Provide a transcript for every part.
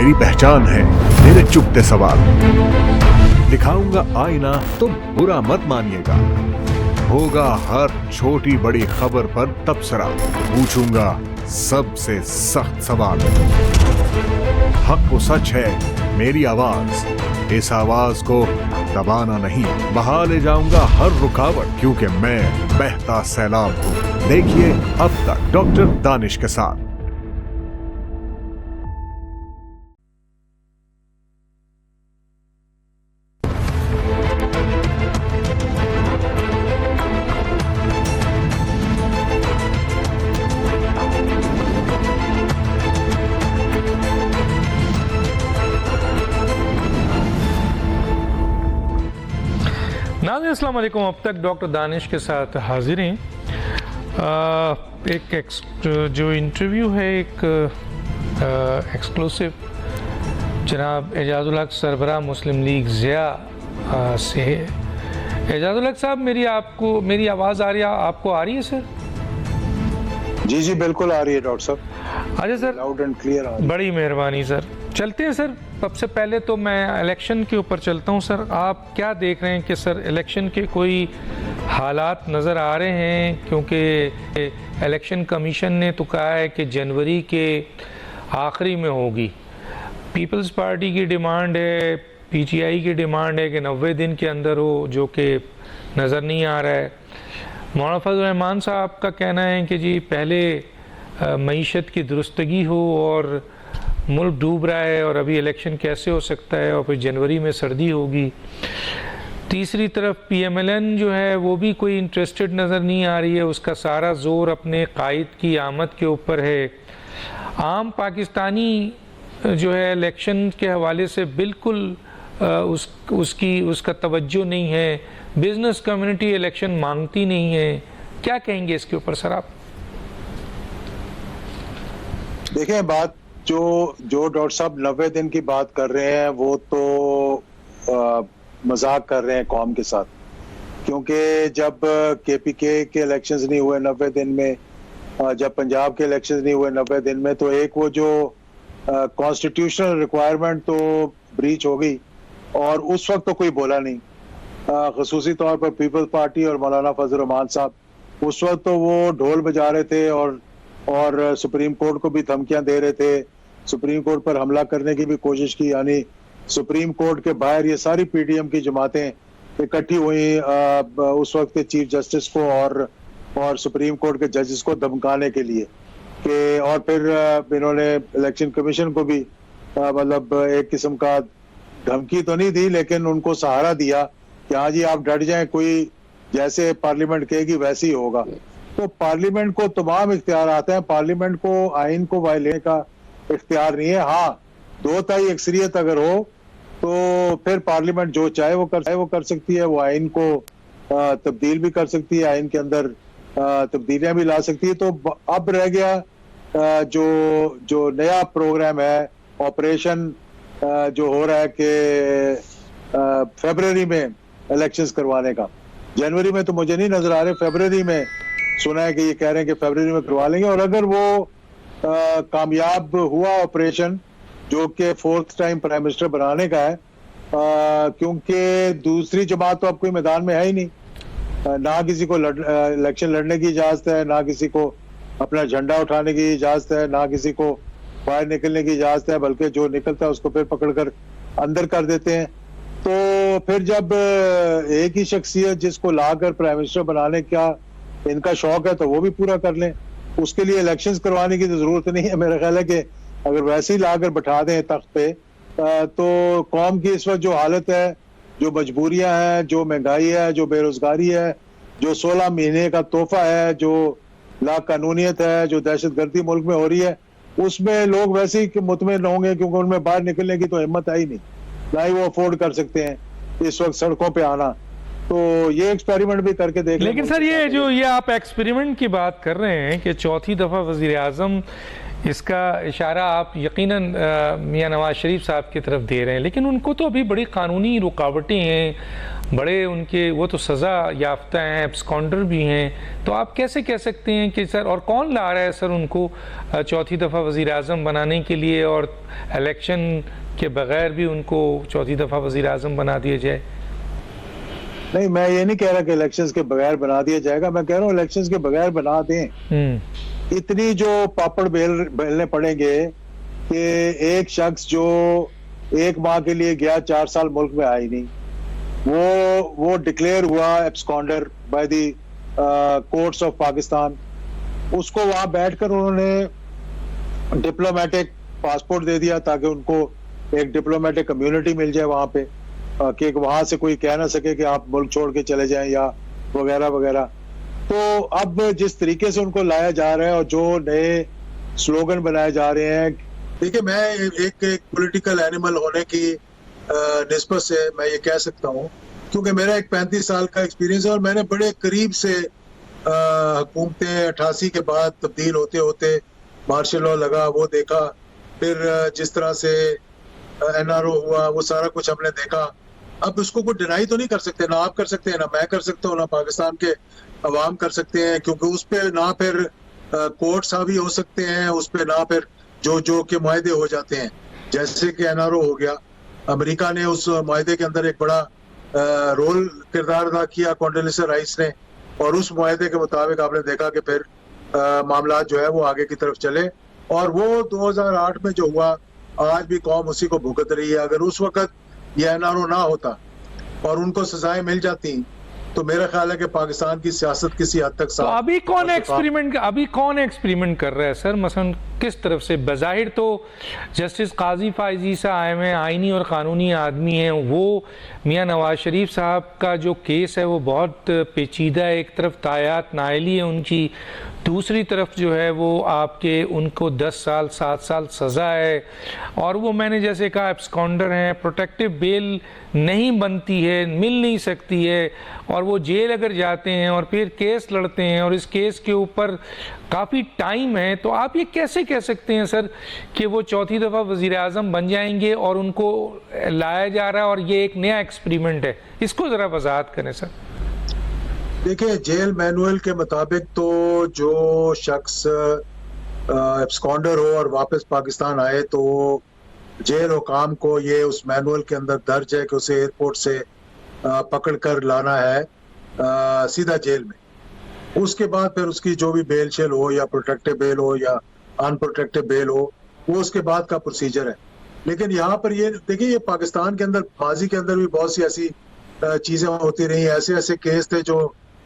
मेरी पहचान है, मेरे चुपते सवाल। दिखाऊंगा आईना तो बुरा मत मानिएगा, होगा हर छोटी बड़ी खबर पर तबसरा, पूछूंगा सबसे सख्त सवाल। हक वो सच है मेरी आवाज, इस आवाज को दबाना नहीं, बहा ले जाऊंगा हर रुकावट, क्योंकि मैं बहता सैलाब हूं। देखिए अब तक डॉक्टर दानिश के साथ। नाज़रीन अस्सलाम वालेकुम। अब तक डॉक्टर दानिश के साथ हाजिर हैं। जो इंटरव्यू है एक एक्सक्लूसिव जनाब एजाजुल हक सरबराह मुस्लिम लीग ज़िया से है। एजाजुल हक साहब, मेरी आवाज़ आ रही है, आपको आ रही है सर? जी जी बिल्कुल आ रही है डॉक्टर साहब। अच्छा सर, लाउड एंड क्लियर आ रही है। बड़ी मेहरबानी सर। चलते हैं सर, सबसे पहले तो मैं इलेक्शन के ऊपर चलता हूं सर। आप क्या देख रहे हैं कि सर इलेक्शन के कोई हालात नज़र आ रहे हैं? क्योंकि इलेक्शन कमीशन ने तो कहा है कि जनवरी के आखिरी में होगी। पीपल्स पार्टी की डिमांड है, पीटीआई की डिमांड है कि 90 दिन के अंदर हो, जो कि नज़र नहीं आ रहा है। मौलाना फजल रहमान साहब का कहना है कि जी पहले मईशत की दुरुस्तगी हो और मुल्क डूब रहा है और अभी इलेक्शन कैसे हो सकता है, और फिर जनवरी में सर्दी होगी। तीसरी तरफ पीएमएलएन जो है वो भी कोई इंटरेस्टेड नज़र नहीं आ रही है, उसका सारा जोर अपने कायद की आमद के ऊपर है। आम पाकिस्तानी जो है इलेक्शन के हवाले से बिल्कुल उसका तवज्जो नहीं है। बिजनेस कम्युनिटी इलेक्शन मांगती नहीं है। क्या कहेंगे इसके ऊपर सर आप? देखें, बात जो डॉक्टर साहब 90 दिन की बात कर रहे हैं वो तो मजाक कर रहे हैं कौम के साथ, क्योंकि जब केपीके के इलेक्शंस नहीं हुए 90 दिन में, जब पंजाब के इलेक्शंस नहीं हुए 90 दिन में, तो एक वो जो कॉन्स्टिट्यूशनल रिक्वायरमेंट तो ब्रीच हो गई और उस वक्त तो कोई बोला नहीं। खसूसी तौर पर पीपल्स पार्टी और मौलाना फजल रहमान साहब उस वक्त तो वो ढोल बजा रहे थे और सुप्रीम कोर्ट को भी धमकियां दे रहे थे, सुप्रीम कोर्ट पर हमला करने की भी कोशिश की। यानी सुप्रीम कोर्ट के बाहर ये सारी पीडीएम की जमातें इकट्ठी हुई उस वक्त के चीफ जस्टिस को और सुप्रीम कोर्ट के जजेस को धमकाने के लिए कि, और फिर इन्होंने इलेक्शन कमीशन को भी मतलब एक किस्म का धमकी तो नहीं दी, लेकिन उनको सहारा दिया कि हाँ जी आप डट जाएं, कोई जैसे पार्लियामेंट कहेगी वैसे ही होगा। तो पार्लियामेंट को तमाम इख्तियार आते हैं, पार्लियामेंट को आइन को वायलेट का इख्तियार नहीं है। हाँ, 2/3 अक्सरियत अगर हो तो फिर पार्लियामेंट जो चाहे वो कर सकती है। वो आइन को तब्दील भी कर सकती है, आइन के अंदर तब्दीलियां भी ला सकती है। तो अब रह गया जो नया प्रोग्राम है, ऑपरेशन जो हो रहा है कि फरवरी में इलेक्शंस करवाने का। जनवरी में तो मुझे नहीं नजर आ रहे, फरवरी में सुना है कि ये कह रहे हैं कि फरवरी में करवा लेंगे। और अगर वो कामयाब हुआ ऑपरेशन, जो कि 4th टाइम प्राइम मिनिस्टर बनाने का है, क्योंकि दूसरी जमात तो अब कोई मैदान में है ही नहीं, ना किसी को इलेक्शन लड़ने की इजाजत है, ना किसी को अपना झंडा उठाने की इजाजत है, ना किसी को बाहर निकलने की इजाजत है, बल्कि जो निकलता है उसको फिर पकड़कर अंदर कर देते हैं। तो फिर जब एक ही शख्सियत जिसको लाकर प्राइम मिनिस्टर बनाने का इनका शौक है तो वो भी पूरा कर लें, उसके लिए इलेक्शंस करवाने की तो जरूरत नहीं है। मेरा ख्याल है कि अगर वैसे ही लाकर बैठा दें तख्त पे, तो कौम की इस वक्त जो हालत है, जो मजबूरियां हैं, जो महंगाई है, जो बेरोजगारी है, जो 16 महीने का तोहफा है, जो लाकानूनियत है, जो दहशतगर्दी मुल्क में हो रही है, उसमें लोग वैसे ही मुतमईन होंगे, क्योंकि उनमें बाहर निकलने की तो हिम्मत आई नहीं, ना ही वो अफोर्ड कर सकते हैं इस वक्त सड़कों पे आना। तो ये एक्सपेरिमेंट भी करके देख। लेकिन सर ये आप एक्सपेरिमेंट की बात कर रहे हैं कि चौथी दफा वजीर आजम इसका इशारा आप यकीनन मियां नवाज शरीफ साहब की तरफ दे रहे हैं, लेकिन उनको तो अभी बड़ी कानूनी रुकावटें हैं, बड़े उनके वो तो सज़ा याफ्ता हैं, एब्सकॉन्डर भी हैं, तो आप कैसे कह सकते हैं कि सर, और कौन ला रहा है सर उनको चौथी दफ़ा वज़ीर आज़म बनाने के लिए, और इलेक्शन के बगैर भी उनको चौथी दफ़ा वज़ीर आज़म बना दिया जाए? नहीं, मैं ये नहीं कह रहा कि इलेक्शंस के बगैर बना दिया जाएगा, मैं कह रहा हूँ इलेक्शंस के बगैर बना दें। इतनी जो पापड़ बेलने पड़ेंगे कि एक शख्स जो एक माह के लिए गया 4 साल मुल्क में आया ही नहीं, वो डिक्लेयर हुआ absconder by the courts of Pakistan, उसको वहां बैठकर उन्होंने डिप्लोमेटिक पासपोर्ट दे दिया ताकि उनको एक डिप्लोमेटिक कम्युनिटी मिल जाए वहां पे, कि वहां से कोई कह ना सके कि आप मुल्क छोड़ के चले जाएं या वगैरह वगैरह। तो अब जिस तरीके से उनको लाया जा रहा है और जो नए स्लोगन बनाए जा रहे हैं, देखिए मैं एक पॉलिटिकल एनिमल होने की निस्बत से मैं ये कह सकता हूँ, क्योंकि मेरा एक 35 साल का एक्सपीरियंस है और मैंने बड़े करीब से हुकूमतें 88 के बाद तब्दील होते होते मार्शल लॉ लगा वो देखा, फिर जिस तरह से NRO हुआ वो सारा कुछ हमने देखा। अब उसको कोई डिनाई तो नहीं कर सकते, ना आप कर सकते हैं, ना मैं कर सकता हूँ, ना पाकिस्तान के अवाम कर सकते हैं, क्योंकि उस पर ना फिर कोर्ट्स हावी हो सकते हैं, उस पर ना फिर जो के मुआहदे हो जाते हैं, जैसे कि NRO हो गया। अमेरिका ने उस मुआहदे के अंदर एक बड़ा रोल किरदार अदा किया कॉन्डोलीज़ा राइस ने, और उस मुआहदे के मुताबिक आपने देखा कि फिर मामला जो है वो आगे की तरफ चले, और वो 2008 में जो हुआ आज भी कौम उसी को भुगत रही है। अगर उस वक्त ये NRO ना होता और उनको सजाएं मिल जाती तो मेरा ख्याल है कि पाकिस्तान की सियासत किसी हद तक तो अभी कौन एक्सपेरिमेंट कर रहा है सर, मसलन किस तरफ से? बज़ाहिर तो जस्टिस काजी फायजी साहब हैं, आइनी और क़ानूनी आदमी हैं, वो मियां नवाज शरीफ साहब का जो केस है वो बहुत पेचीदा है, एक तरफ तायात नाअहली है उनकी, दूसरी तरफ जो है वो आपके उनको 10 साल 7 साल सज़ा है, और वो मैंने जैसे कहा एब्सकॉन्डर हैं, प्रोटेक्टिव बेल नहीं बनती है, मिल नहीं सकती है, और वो जेल अगर जाते हैं और फिर केस लड़ते हैं और इस केस के ऊपर काफ़ी टाइम है, तो आप ये कैसे कह सकते हैं सर कि वो चौथी दफ़ा वज़ीर आज़म बन जाएंगे और उनको लाया जा रहा है और ये एक नया एक्सपेरिमेंट है? इसको ज़रा वजाहत करें सर। देखिए, जेल मैनुअल के मुताबिक तो जो शख्स एब्सकॉन्डर हो और वापस पाकिस्तान आए तो जेल हुकाम को ये उस मैनुअल के अंदर दर्ज है कि उसे एयरपोर्ट से पकड़ कर लाना है सीधा जेल में। उसके बाद फिर उसकी जो भी बेल शेल हो या प्रोटेक्टिव बेल हो या अनप्रोटेक्टिव बेल हो, वो उसके बाद का प्रोसीजर है। लेकिन यहाँ पर ये देखिए, ये पाकिस्तान के अंदर माजी के अंदर भी बहुत सी ऐसी चीजें होती रही, ऐसे ऐसे केस थे जो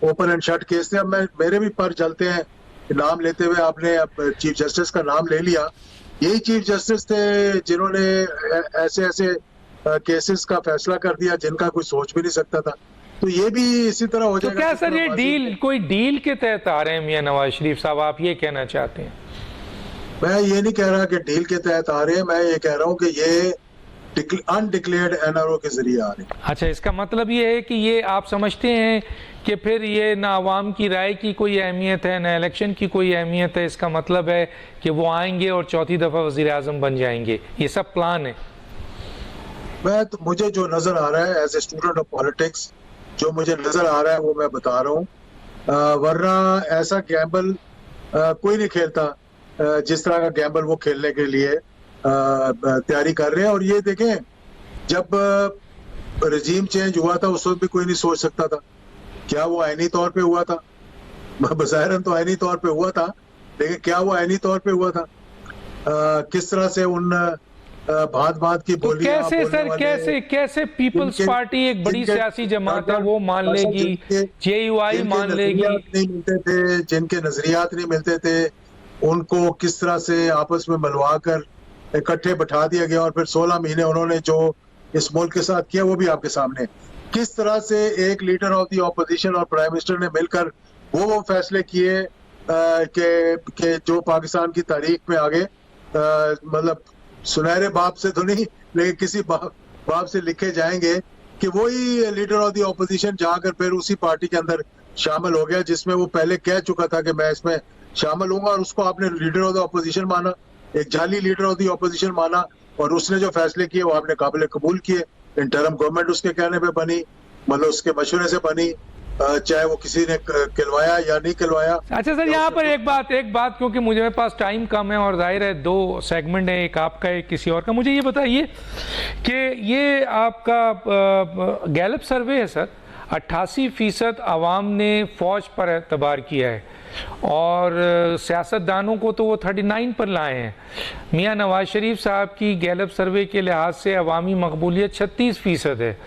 ओपन एंड शट केस थे। अब मेरे भी पर चलते हैं, नाम लेते हुए आपने अब चीफ जस्टिस का नाम ले लिया, यही चीफ जस्टिस थे जिन्होंने ऐसे ऐसे केसेस का फैसला कर दिया जिनका कोई सोच भी नहीं सकता था। तो ये भी इसी तरह हो जाएगा। तो क्या सर ये कोई डील के तहत आ रहे हैं मियां नवाज शरीफ साहब, आप ये कहना चाहते हैं? मैं ये नहीं कह रहा कि डील के तहत आ रहे हैं, मैं ये कह रहा हूँ कि ये अनडिक्लेयर्ड NRO के जरिए आ रहे हैं। अच्छा, इसका मतलब ये है कि ये आप समझते हैं कि फिर ये ना आवाम की राय की कोई अहमियत है, ना इलेक्शन की कोई अहमियत है, इसका मतलब है कि वो आएंगे और चौथी दफ़ा वज़ीर आज़म बन जाएंगे, ये सब प्लान है? मुझे जो नज़र आ रहा है as a student of politics, जो मुझे नज़र आ रहा है वो मैं बता रहा हूँ, वरना ऐसा गैम्बल कोई नहीं खेलता जिस तरह का गैम्बल वो खेलने के लिए तैयारी कर रहे हैं। और ये देखें, जब रजीम चेंज हुआ था उस वक्त भी कोई नहीं सोच सकता था, क्या वो आईनी तौर पे हुआ था? बज़ाहिरन तो आईनी तौर पे हुआ था, लेकिन क्या वो आईनी तौर पे हुआ था? किस तरह से उन भांत की बोली, कैसे सर, कैसे पीपल्स पार्टी एक बड़ी सियासी जमात है वो मान लेगी, JUI मान लेगी? नहीं मिलते थे, जिनके नजरियात नहीं मिलते थे, उनको किस तरह से आपस में मिलवा कर इकट्ठे बैठा दिया गया, और फिर 16 महीने उन्होंने जो इस मुल्क के साथ किया वो भी आपके सामने। किस तरह से एक लीडर ऑफ द ऑपोजिशन और प्राइम मिनिस्टर ने मिलकर वो फैसले किए कि जो पाकिस्तान की तारीख में आगे मतलब सुनहरे बाप से तो नहीं, लेकिन किसी बाप से लिखे जाएंगे, कि वही लीडर ऑफ द ऑपोजिशन जाकर फिर उसी पार्टी के अंदर शामिल हो गया जिसमें वो पहले कह चुका था कि मैं इसमें शामिल होगा और उसको आपने लीडर ऑफ द अपोजिशन माना, एक जाली लीडर ऑफ द अपोजिशन माना, और उसने जो फैसले किए वो आपने काबिल कबूल किए। इंटरम गवर्नमेंट उसके कहने पे बनी, मतलब उसके मशवरे से बनी, चाहे वो किसी ने खिलवाया या नहीं खिलवाया। अच्छा सर, यहाँ पर एक बात क्योंकि मुझे मेरे पास टाइम कम है और जाहिर है 2 सेगमेंट है, एक आपका एक किसी और का। मुझे ये बताइए कि ये आपका गैलप सर्वे है सर, 88% आवाम ने फ़ौज पर एतबार किया है और सियासतदानों को तो वो 39 पर लाए हैं। मियाँ नवाज शरीफ साहब की गैलप सर्वे के लिहाज से अवामी मकबूलियत 36% है।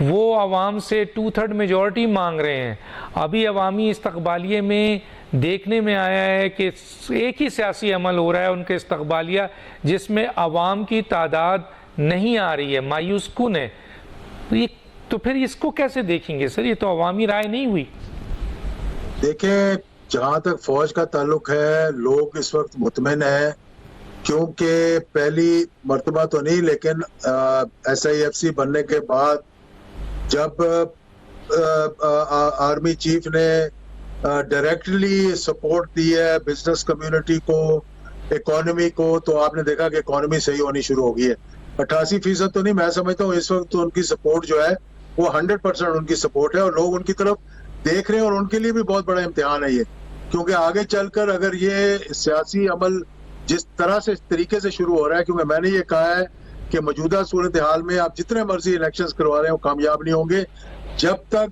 वो आवाम से 2/3 मेजॉरिटी मांग रहे हैं। अभी अवामी इस्तकबालिये में देखने में आया है कि एक ही सियासी अमल हो रहा है उनके इस्तकबालिया, जिसमें आवाम की तादाद नहीं आ रही है, मायूस कुन है। तो फिर इसको कैसे देखेंगे सर? ये तो अवामी राय नहीं हुई। देखें, जहां तक फौज का ताल्लुक है, लोग इस वक्त मुतमिन है, क्योंकि पहली मर्तबा तो नहीं लेकिन SIFC बनने के बाद जब आर्मी चीफ ने डायरेक्टली सपोर्ट दी है बिजनेस कम्युनिटी को, इकोनॉमी को, तो आपने देखा कि इकोनॉमी सही होनी शुरू हो गई है। 88% तो नहीं, मैं समझता हूँ इस वक्त तो उनकी सपोर्ट जो है वो 100% उनकी सपोर्ट है और लोग उनकी तरफ देख रहे हैं, और उनके लिए भी बहुत बड़ा इम्तिहान है ये, क्योंकि आगे चलकर अगर ये सियासी अमल जिस तरह से, इस तरीके से शुरू हो रहा है, क्योंकि मैंने ये कहा है कि मौजूदा सूरत हाल में आप जितने मर्जी इलेक्शंस करवा रहे हैं वो कामयाब नहीं होंगे जब तक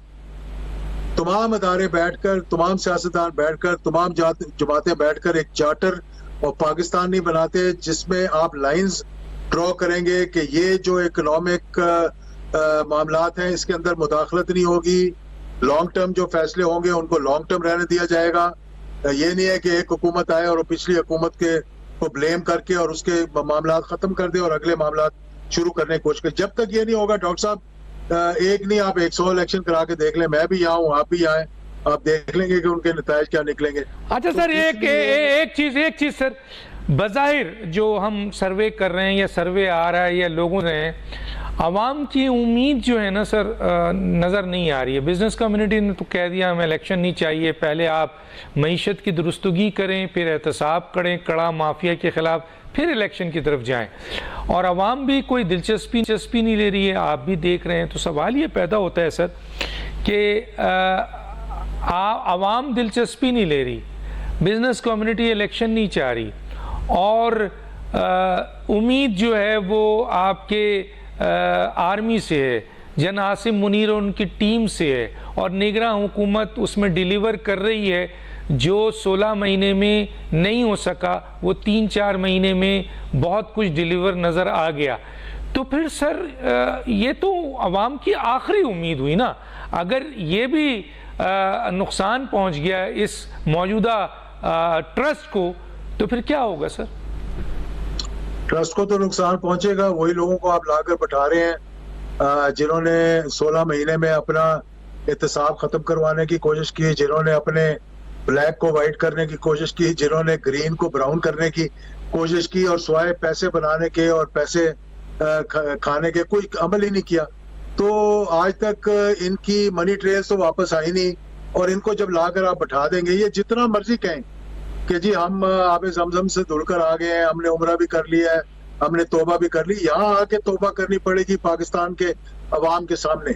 तमाम अदारे बैठकर, तमाम सियासतदान बैठकर, तमाम जमातें बैठकर एक चार्टर और पाकिस्तान नहीं बनाते जिसमें आप लाइंस ड्रॉ करेंगे कि ये जो इकोनॉमिक मामलात हैं इसके अंदर मुदाखलत नहीं होगी, लॉन्ग टर्म जो फैसले होंगे उनको लॉन्ग टर्म रहने दिया जाएगा। ये नहीं है कि एक हुकूमत आए और पिछली हुकूमत के को ब्लेम करके और उसके मामला खत्म कर दे और अगले मामला शुरू करने की कोशिश करे। जब तक ये नहीं होगा डॉक्टर साहब, एक नहीं आप 100 इलेक्शन करा के देख लें, मैं भी यहाँ हूँ, आप भी आए, आप देख लेंगे कि उनके नतीजे क्या निकलेंगे। अच्छा सर, एक चीज सर, बज़ाहिर जो हम सर्वे कर रहे हैं या सर्वे आ रहा है या लोगों ने, आवाम की उम्मीद जो है ना सर नज़र नहीं आ रही है। बिजनेस कम्युनिटी ने तो कह दिया हमें इलेक्शन नहीं चाहिए, पहले आप मईशत की दुरुस्तगी करें, फिर एहतसाब करें कड़ा माफिया के ख़िलाफ़, फिर इलेक्शन की तरफ जाएं। और आवाम भी कोई दिलचस्पी नहीं ले रही है, आप भी देख रहे हैं। तो सवाल ये पैदा होता है सर कि आवाम दिलचस्पी नहीं ले रही, बिजनेस कम्युनिटी इलेक्शन नहीं चाह रही, और उम्मीद जो है वो आपके आर्मी से है, जन आसिम मुनीर और उनकी टीम से है, और निगरां हुकूमत उसमें डिलीवर कर रही है। जो 16 महीने में नहीं हो सका वो 3-4 महीने में बहुत कुछ डिलीवर नज़र आ गया। तो फिर सर ये तो आवाम की आखिरी उम्मीद हुई ना। अगर ये भी नुकसान पहुंच गया इस मौजूदा ट्रस्ट को, तो फिर क्या होगा सर? ट्रस्ट को तो नुकसान पहुंचेगा। वही लोगों को आप लाकर बैठा रहे हैं जिन्होंने 16 महीने में अपना एहतसाब खत्म करवाने की कोशिश की, जिन्होंने अपने ब्लैक को वाइट करने की कोशिश की, जिन्होंने ग्रीन को ब्राउन करने की कोशिश की, और स्वाय पैसे बनाने के और पैसे खाने के कोई अमल ही नहीं किया। तो आज तक इनकी मनी ट्रेल्स तो वापस आई नहीं, और इनको जब लाकर आप बैठा देंगे, ये जितना मर्जी कहें कि जी हम आबे ज़मज़म से जुड़कर आ गए हैं, हमने उम्रा भी कर लिया है, हमने तौबा भी कर ली, यहाँ आके तौबा करनी पड़ेगी पाकिस्तान के अवाम के सामने।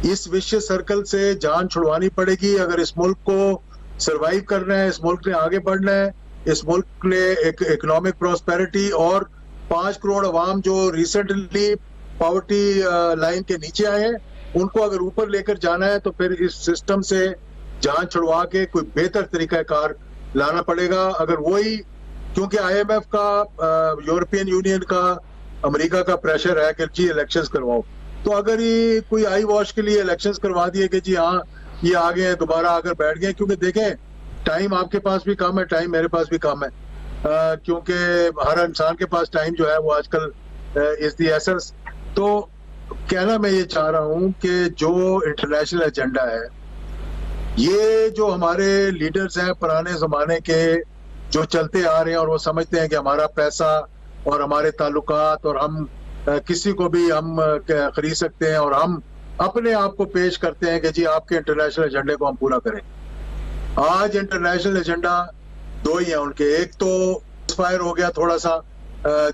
इस विश्व सर्कल से जान छुड़वानी पड़ेगी अगर इस मुल्क को सरवाइव करना है, इस मुल्क ने आगे बढ़ना है, इस मुल्क ने एक इकोनॉमिक प्रॉस्पेरिटी और 5 करोड़ अवाम जो रिसेंटली पॉवर्टी लाइन के नीचे आए हैं, उनको अगर ऊपर लेकर जाना है तो फिर इस सिस्टम से जान छुड़वा के कोई बेहतर तरीकाकार लाना पड़ेगा। अगर वही, क्योंकि IMF का, यूरोपियन यूनियन का, अमेरिका का प्रेशर है कि जी इलेक्शंस करवाओ, तो अगर ये कोई आई वॉश के लिए इलेक्शंस करवा दिए कि जी हाँ ये आ गए हैं, दोबारा आकर बैठ गए, क्योंकि देखें टाइम आपके पास भी कम है, टाइम मेरे पास भी कम है, क्योंकि हर इंसान के पास टाइम जो है वो आजकल इज द एसेंस। तो कहना मैं ये चाह रहा हूँ कि जो इंटरनेशनल एजेंडा है, ये जो हमारे लीडर्स हैं पुराने जमाने के जो चलते आ रहे हैं और वो समझते हैं कि हमारा पैसा और हमारे ताल्लुकात और हम किसी को भी हम खरीद सकते हैं और हम अपने आप को पेश करते हैं कि जी आपके इंटरनेशनल एजेंडे को हम पूरा करें। आज इंटरनेशनल एजेंडा दो ही हैं उनके, एक तो फायर हो गया थोड़ा सा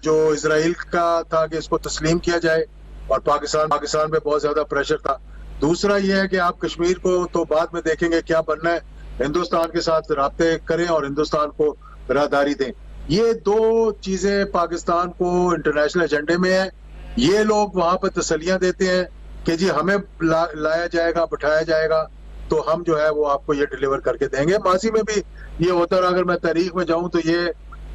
जो इजराइल का था कि इसको तस्लीम किया जाए और पाकिस्तान पे बहुत ज्यादा प्रेशर था। दूसरा ये है कि आप कश्मीर को तो बाद में देखेंगे क्या बनना है, हिंदुस्तान के साथ राब्ते करें और हिंदुस्तान को राहदारी दें। ये दो चीजें पाकिस्तान को इंटरनेशनल एजेंडे में है। ये लोग वहां पर तसलियां देते हैं कि जी हमें लाया जाएगा, बिठाया जाएगा, तो हम जो है वो आपको ये डिलीवर करके देंगे। माजी में भी ये होता रहा, अगर मैं तारीख में जाऊं तो ये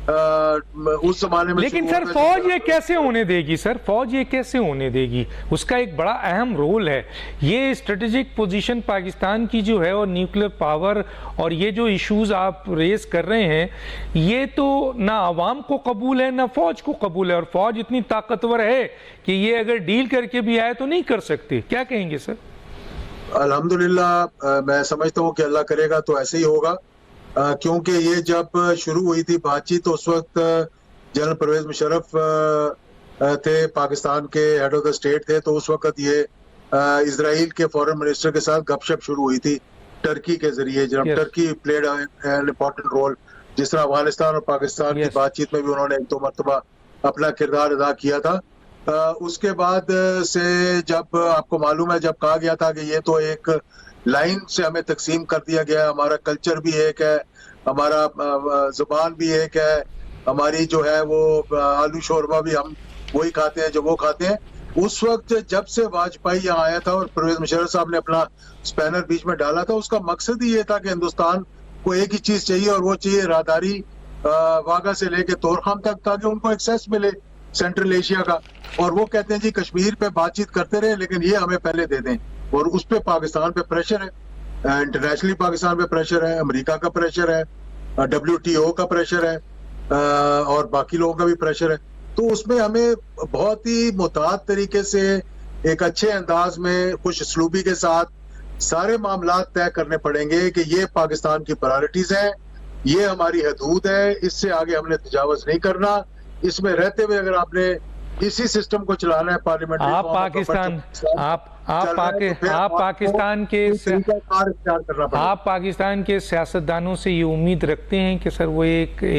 उस जमाने में। लेकिन सर फौज ये कैसे होने देगी सर, फौज ये कैसे होने देगी? उसका एक बड़ा अहम रोल है। ये स्ट्रेटेजिक पोजीशन पाकिस्तान की जो है और न्यूक्लियर पावर और ये जो इश्यूज आप रेस कर रहे हैं, ये तो ना आवाम को कबूल है ना फौज को कबूल है। और फौज इतनी ताकतवर है कि ये अगर डील करके भी आए तो नहीं कर सकते। क्या कहेंगे सर? अल्हम्दुलिल्लाह मैं समझता हूँ कि अल्लाह करेगा तो ऐसे ही होगा, क्योंकि ये जब शुरू हुई थी बातचीत तो उस वक्त जनरल परवेज मुशर्रफ थे, पाकिस्तान के हेड ऑफ द स्टेट थे, तो उस वक्त ये इजराइल के फॉरेन मिनिस्टर के साथ गपशप शुरू हुई थी टर्की के जरिए। जब Turkey played an important role, जिस तरह अफगानिस्तान और पाकिस्तान की बातचीत में भी उन्होंने एक दो मरतबा अपना किरदार अदा किया था। उसके बाद से जब आपको मालूम है, जब कहा गया था कि ये तो एक लाइन से हमें तकसीम कर दिया गया, हमारा कल्चर भी एक है, हमारा जुबान भी एक है, हमारी जो है वो आलू शोरबा भी हम वही खाते हैं जो वो खाते हैं। उस वक्त जब से वाजपेयी यहाँ आया था और परवेज मुशर्रफ साहब ने अपना स्पैनर बीच में डाला था, उसका मकसद ही ये था कि हिंदुस्तान को एक ही चीज चाहिए और वो चाहिए राहदारी वागा से लेके तोरखाम तक, ताकि उनको एक्सेस मिले सेंट्रल एशिया का। और वो कहते हैं जी कश्मीर पे बातचीत करते रहे लेकिन ये हमें पहले दे दें। और उस पे पाकिस्तान पे प्रेशर है, इंटरनेशनली पाकिस्तान पे प्रेशर है, अमेरिका का प्रेशर है, WTO का प्रेशर है और बाकी लोगों का भी प्रेशर है। तो उसमें हमें बहुत ही मुताद तरीके से एक अच्छे अंदाज में खुश असलूबी के साथ सारे मामला तय करने पड़ेंगे कि ये पाकिस्तान की प्रायोरिटीज है, ये हमारी हदूद है, इससे आगे हमने तजावज नहीं करना। इसमें रहते हुए अगर आपने इसी सिस्टम को चलाना है पार्लियामेंट, आप पाकिस्तान के सियासतदानों से ये उम्मीद रखते हैं कि सर वो एक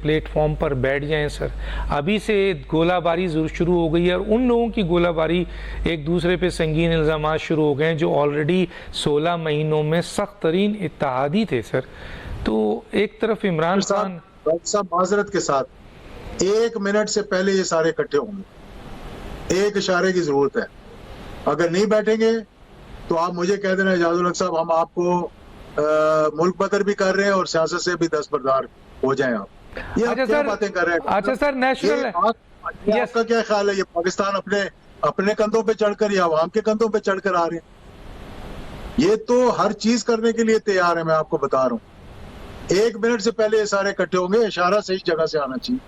प्लेटफॉर्म पर बैठ जाएं सर? अभी से गोलाबारी शुरू हो गई है और उन लोगों की गोलाबारी एक दूसरे पे संगीन इल्जाम शुरू हो गए हैं जो ऑलरेडी 16 महीनों में सख्त तरीन इत्तेहादी थे सर। तो एक तरफ इमरान खान साहब माजरत के साथ 1 मिनट से पहले ये सारे इकट्ठे होंगे, एक इशारे की जरूरत है। अगर नहीं बैठेंगे तो आप मुझे कह देना एजाजुल हक साहब, हम आपको मुल्क बदर भी कर रहे हैं और सियासत से भी दस्तबरदार हो जाएं आप। ये अच्छा क्या बातें कर रहे हैं? अच्छा सर, नेशनल आपका क्या ख्याल है, ये पाकिस्तान अपने कंधों पे चढ़कर या अवाम के कंधों पे चढ़कर आ रहे हैं? ये तो हर चीज करने के लिए तैयार है, मैं आपको बता रहा हूँ। 1 मिनट से पहले ये सारे इकट्ठे होंगे, इशारा सही जगह से आना चाहिए।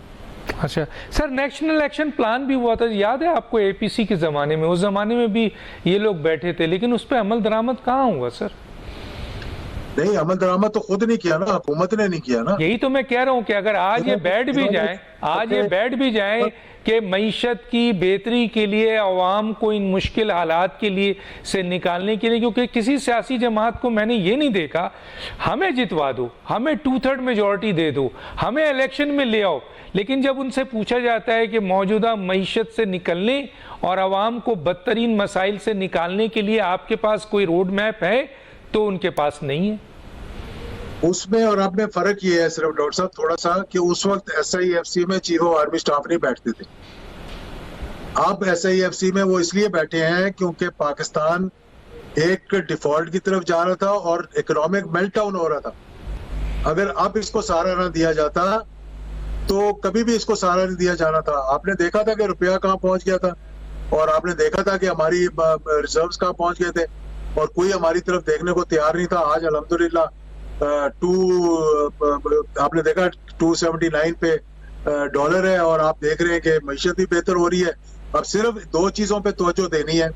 अच्छा सर, नेशनल एक्शन प्लान भी हुआ था, याद है आपको APC के ज़माने में? उस ज़माने में भी ये लोग बैठे थे, लेकिन उस पर अमल दरामद कहाँ हुआ सर? नहीं, अमल दरामद तो खुद नहीं किया ना, हुकूमत ने नहीं किया ना। यही तो मैं कह रहा हूँ कि अगर आज ये बैठ भी जाए कि मईशत की बेहतरी के लिए, अवाम को इन मुश्किल हालात के लिए से निकालने के लिए, क्योंकि किसी सियासी जमात को मैंने ये नहीं देखा हमें जितवा दो, हमें 2/3 मेजॉरिटी दे दो, हमें इलेक्शन में ले आओ, लेकिन जब उनसे पूछा जाता है कि मौजूदा मईशत से निकलने और अवाम को बदतरीन मसाइल से निकालने के लिए आपके पास कोई रोड मैप है, तो उनके पास नहीं है। उसमें और अब में फर्क ये है सिर्फ डॉक्टर साहब थोड़ा सा, कि उस वक्त SIFC में चीफ ऑफ आर्मी स्टाफ नहीं बैठते थे। अब SIFC में वो इसलिए बैठे हैं क्योंकि पाकिस्तान एक डिफॉल्ट की तरफ जा रहा था और इकोनॉमिक मेल्टडाउन हो रहा था। अगर अब इसको सहारा ना दिया जाता तो कभी भी इसको सहारा नहीं दिया जाना था। आपने देखा था कि रुपया कहाँ पहुंच गया था और आपने देखा था कि हमारी रिजर्व्स कहाँ पहुंच गए थे और कोई हमारी तरफ देखने को तैयार नहीं था। आज अल्हम्दुलिल्लाह आपने देखा 279 पे डॉलर है और आप देख रहे हैं कि मईशत भी बेहतर हो रही है। अब सिर्फ 2 चीजों पे तवज्जो देनी है।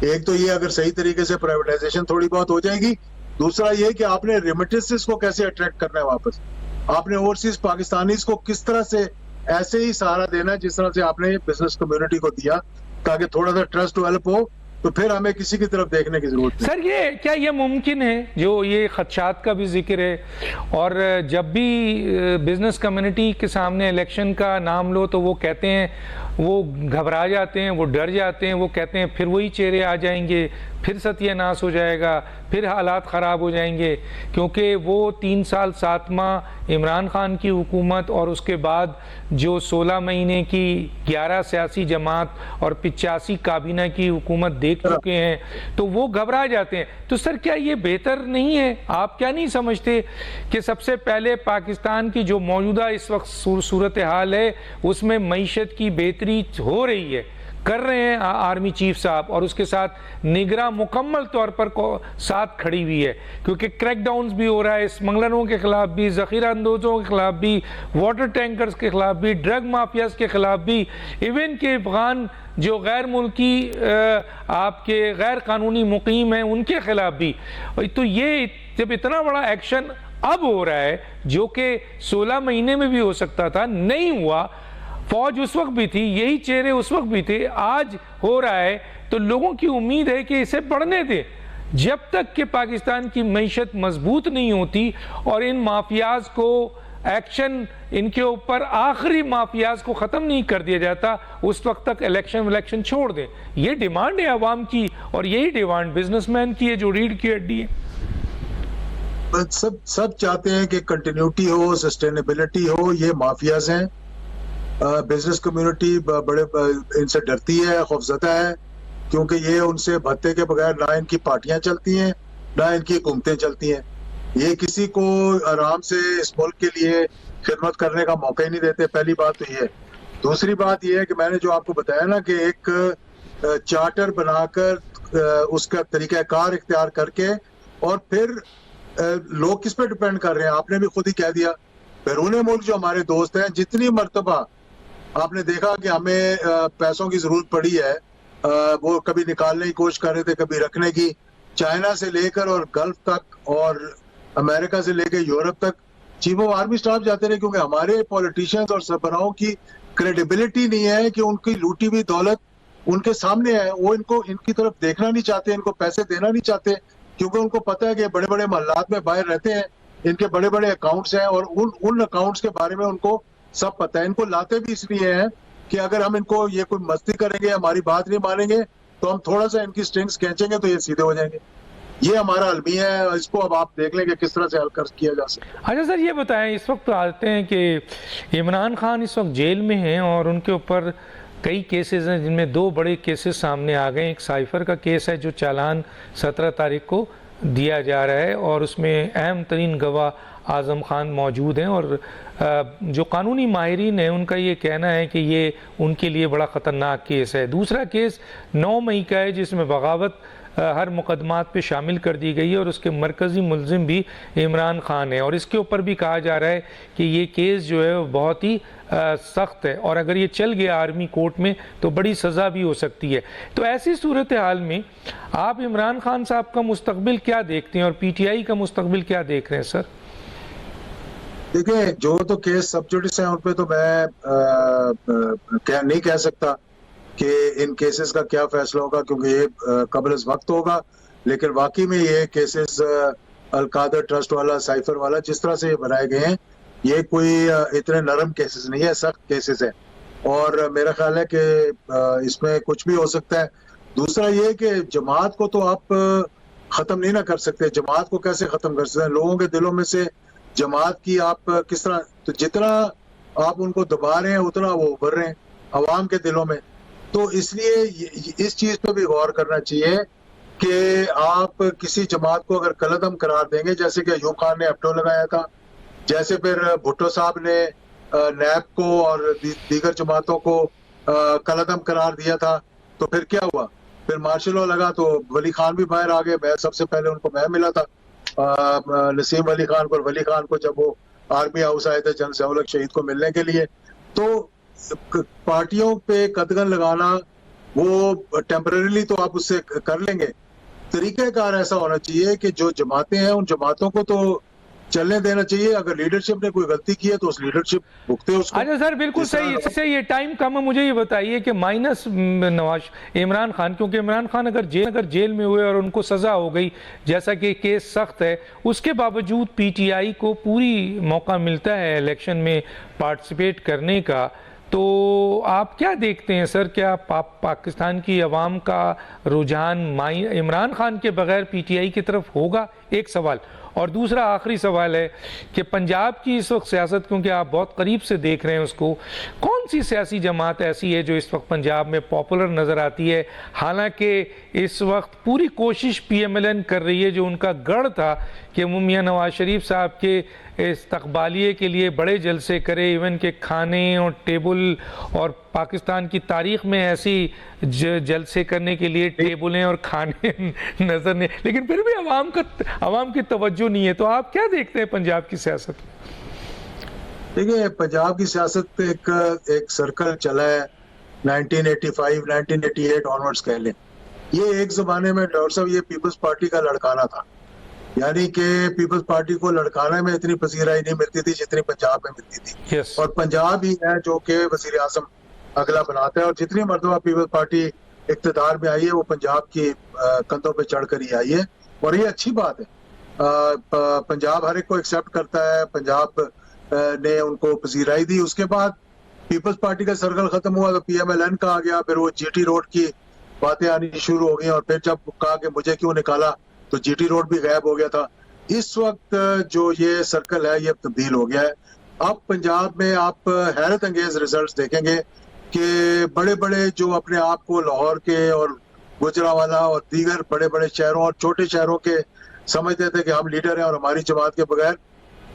एक तो ये अगर सही तरीके से प्राइवेटाइजेशन थोड़ी बहुत हो जाएगी, दूसरा ये कि आपने रेमिटेंसेस को कैसे अट्रैक्ट करना है वापस, आपने ओवरसीज पाकिस्तानीज को किस तरह से ऐसे ही सहारा देना है जिस तरह से आपने बिजनेस कम्युनिटी को दिया, ताकि थोड़ा सा ट्रस्ट डेवलप हो तो फिर हमें किसी की तरफ देखने की जरूरत नहीं। सर ये क्या ये मुमकिन है, जो ये खदशात का भी जिक्र है, और जब भी बिजनेस कम्युनिटी के सामने इलेक्शन का नाम लो तो वो कहते हैं, वो घबरा जाते हैं, वो डर जाते हैं, वो कहते हैं फिर वही चेहरे आ जाएंगे, फिर सत्यानाश हो जाएगा, फिर हालात ख़राब हो जाएंगे, क्योंकि वो 3 साल 7 माह इमरान खान की हुकूमत और उसके बाद जो 16 महीने की 11 सियासी जमात और 85 काबीना की हुकूमत देख चुके हैं, तो वो घबरा जाते हैं। तो सर क्या ये बेहतर नहीं है, आप क्या नहीं समझते कि सबसे पहले पाकिस्तान की जो मौजूदा इस वक्त सूरत हाल है उसमें मईशत की बेहतरी हो रही है, कर रहे हैं आर्मी चीफ साहब, और उसके साथ निगरां मुकम्मल तौर पर साथ खड़ी हुई है, क्योंकि क्रैकडाउन्स भी हो रहा है स्मगलरों के खिलाफ भी, जखीरा अंदोजों के खिलाफ भी, वाटर टैंकर्स के खिलाफ भी, ड्रग माफियाज के खिलाफ भी, इवन के अफगान जो गैर मुल्की आपके गैर कानूनी मुकीम हैं उनके खिलाफ भी। तो ये जब इतना बड़ा एक्शन अब हो रहा है, जो कि 16 महीने में भी हो सकता था, नहीं हुआ, फौज उस वक्त भी थी, यही चेहरे उस वक्त भी थे, आज हो रहा है, तो लोगों की उम्मीद है कि इसे बढ़ने दें जब तक कि पाकिस्तान की मईशत मजबूत नहीं होती और इन माफियाज को एक्शन, इनके ऊपर आखिरी माफियाज को ख़त्म नहीं कर दिया जाता, उस वक्त तक इलेक्शन छोड़ दें। ये डिमांड है आवाम की, और यही डिमांड बिजनेसमैन की है जो रीढ़ की हड्डी है। सब चाहते हैं कि कंटिन्यूटी हो, सस्टेनेबिलिटी हो। ये माफियाज हैं, बिजनेस कम्युनिटी बड़े इनसे डरती है, खौफजदा है, क्योंकि ये उनसे भत्ते के बगैर ना इनकी पार्टियां चलती हैं, ना इनकी हुकूमतें चलती हैं। ये किसी को आराम से इस मुल्क के लिए खिदमत करने का मौका ही नहीं देते। पहली बात तो ये है। दूसरी बात ये है कि मैंने जो आपको बताया ना कि एक चार्टर बनाकर उसका तरीकाकार इख्तियार करके, और फिर लोग किस पे डिपेंड कर रहे हैं, आपने भी खुद ही कह दिया, बैरून मुल्क जो हमारे दोस्त हैं, जितनी मर्तबा आपने देखा कि हमें पैसों की जरूरत पड़ी है, वो कभी निकालने की कोशिश कर रहे थे, कभी रखने की, चाइना से लेकर और गल्फ तक और अमेरिका से लेकर यूरोप तक चीफ ऑफ आर्मी स्टाफ जाते रहे, क्योंकि हमारे पॉलिटिशियंस और सरबराहों की क्रेडिबिलिटी नहीं है कि उनकी लूटी हुई दौलत उनके सामने है, वो इनकी तरफ देखना नहीं चाहते, इनको पैसे देना नहीं चाहते, क्योंकि उनको पता है कि बड़े बड़े महल्लात में बाहर रहते हैं, इनके बड़े बड़े अकाउंट्स हैं, और उन अकाउंट्स के बारे में उनको सब पता है। इनको लाते भी इसलिए हैं कि अगर हम इनको ये कोई मस्ती करेंगे, हमारी बात नहीं मानेंगे, तो हम थोड़ा सा इनकी स्ट्रिंग्स खींचेंगे तो ये सीधे हो जाएंगे। ये हमारा अलमिया है, इसको अब आप देख लेंगे किस तरह से हल कर किया जा सकता है। अच्छा सर ये बताएं, इस वक्त आते हैं कि इमरान खान इस वक्त जेल में हैं और उनके ऊपर कई केसेस हैं, जिनमें 2 बड़े केसेस सामने आ गए। एक साइफर का केस है जो चालान 17 तारीख को दिया जा रहा है, और उसमें अहम तरीन गवाह आज़म खान मौजूद हैं, और जो कानूनी माहिरीन हैं उनका ये कहना है कि ये उनके लिए बड़ा ख़तरनाक केस है। दूसरा केस 9 मई का है, जिसमें बगावत हर मुकदमात पे शामिल कर दी गई है, और उसके मरकज़ी मुलजिम भी इमरान खान है, और इसके ऊपर भी कहा जा रहा है कि ये केस जो है वो बहुत ही सख्त है, और अगर ये चल गया आर्मी कोर्ट में तो बड़ी सज़ा भी हो सकती है। तो ऐसी सूरत हाल में आप इमरान खान साहब का मुस्तकबिल क्या देखते हैं और PTI का मुस्तकबिल क्या देख रहे हैं सर? देखिए, जो तो केस सब जुडिस हैं उन पे तो मैं नहीं कह सकता कि इन केसेस का क्या फैसला होगा, क्योंकि ये कबल वक्त होगा। लेकिन वाकई में ये केसेस अलकादर ट्रस्ट वाला, साइफर वाला, जिस तरह से ये बनाए गए हैं, ये कोई इतने नरम केसेस नहीं है, सख्त केसेस हैं, और मेरा ख्याल है कि इसमें कुछ भी हो सकता है। दूसरा ये कि जमात को तो आप खत्म नहीं ना कर सकते। जमात को कैसे खत्म कर सकते हैं? लोगों के दिलों में से जमात की आप किस तरह, तो जितना आप उनको दबा रहे हैं उतना वो उभर रहे हैं अवाम के दिलों में। तो इसलिए इस चीज पे भी गौर करना चाहिए कि आप किसी जमात को अगर कलअदम करार देंगे, जैसे कि अयूब खान ने एप्टो लगाया था, जैसे फिर भुट्टो साहब ने नैब को और दीगर जमातों को कलअदम करार दिया था, तो फिर क्या हुआ? फिर मार्शल लॉ लगा तो वली खान भी बाहर आ गए। मैं सबसे पहले उनको मैं मिला था नसीम वली खान को, वली खान को, जब वो आर्मी हाउस आए थे जनरल ज़िया-उल-हक शहीद को मिलने के लिए। तो पार्टियों पे कदगन लगाना वो टेम्परेरीली तो आप उससे कर लेंगे। तरीक़ाकार ऐसा होना चाहिए कि जो जमातें हैं उन जमातों को तो चलने देना चाहिए। अगर लीडरशिप ने कोई गलती की है तो उस लीडरशिप भुगते उसको। अच्छा सर, बिल्कुल सही। इससे ये टाइम कम है, मुझे ये बताइए कि माइनस नवाज इमरान खान, क्योंकि इमरान खान अगर जेल में हुए और उनको सज़ा हो गई, जैसा कि केस सख्त है, उसके बावजूद पीटीआई को पूरी मौका मिलता है इलेक्शन में पार्टिसिपेट करने का, तो आप क्या देखते हैं सर, क्या पाकिस्तान की अवाम का रुझान इमरान खान के बगैर पीटीआई की तरफ होगा? एक सवाल। और दूसरा आखिरी सवाल है कि पंजाब की इस वक्त सियासत, क्योंकि आप बहुत करीब से देख रहे हैं उसको, कौन सी सियासी जमात ऐसी है जो इस वक्त पंजाब में पॉपुलर नज़र आती है? हालांकि इस वक्त पूरी कोशिश पीएमएलएन कर रही है, जो उनका गढ़ था कि वो मियां नवाज शरीफ साहब के इस्तकबालिये के लिए बड़े जलसे करे, इवन के खाने और टेबल, और पाकिस्तान की तारीख में ऐसी जलसे करने के लिए टेबलें और खाने नजर नहीं, लेकिन फिर भी अवाम की तवज्जो नहीं है। तो आप क्या देखते हैं पंजाब की सियासत? देखिए, पंजाब की सियासत एक सर्कल चला है 1985 1988 ऑनवर्ड्स कह लें। ये एक जमाने में डॉक्टर साहब ये पीपल्स पार्टी का लड़काना था, यानी कि पीपल्स पार्टी को लड़काने में इतनी पसीराई नहीं मिलती थी जितनी पंजाब में मिलती थी। yes. और पंजाब ही है जो कि वजीर आजम अगला बनाता है, और जितनी मरतबा पीपल्स पार्टी इख्तिदार में आई है वो पंजाब की कंधों पे चढ़कर ही आई है, और ये अच्छी बात है। पंजाब हर एक को एक्सेप्ट करता है, पंजाब ने उनको पसीराई दी। उसके बाद पीपल्स पार्टी का सर्कल खत्म हुआ तो पीएमएलएन का आ गया, फिर वो जीटी रोड की बातें आनी शुरू हो गई, और फिर जब कहा कि मुझे क्यों निकाला तो जीटी रोड भी गायब हो गया था। इस वक्त जो ये सर्कल है ये तब्दील हो गया है। अब पंजाब में आप हैरत अंगेज रिजल्ट्स देखेंगे कि बड़े बड़े जो अपने आप को लाहौर के और गुजरावाला और दीगर बड़े बड़े शहरों और छोटे शहरों के समझते थे कि हम लीडर हैं और हमारी जमात के बगैर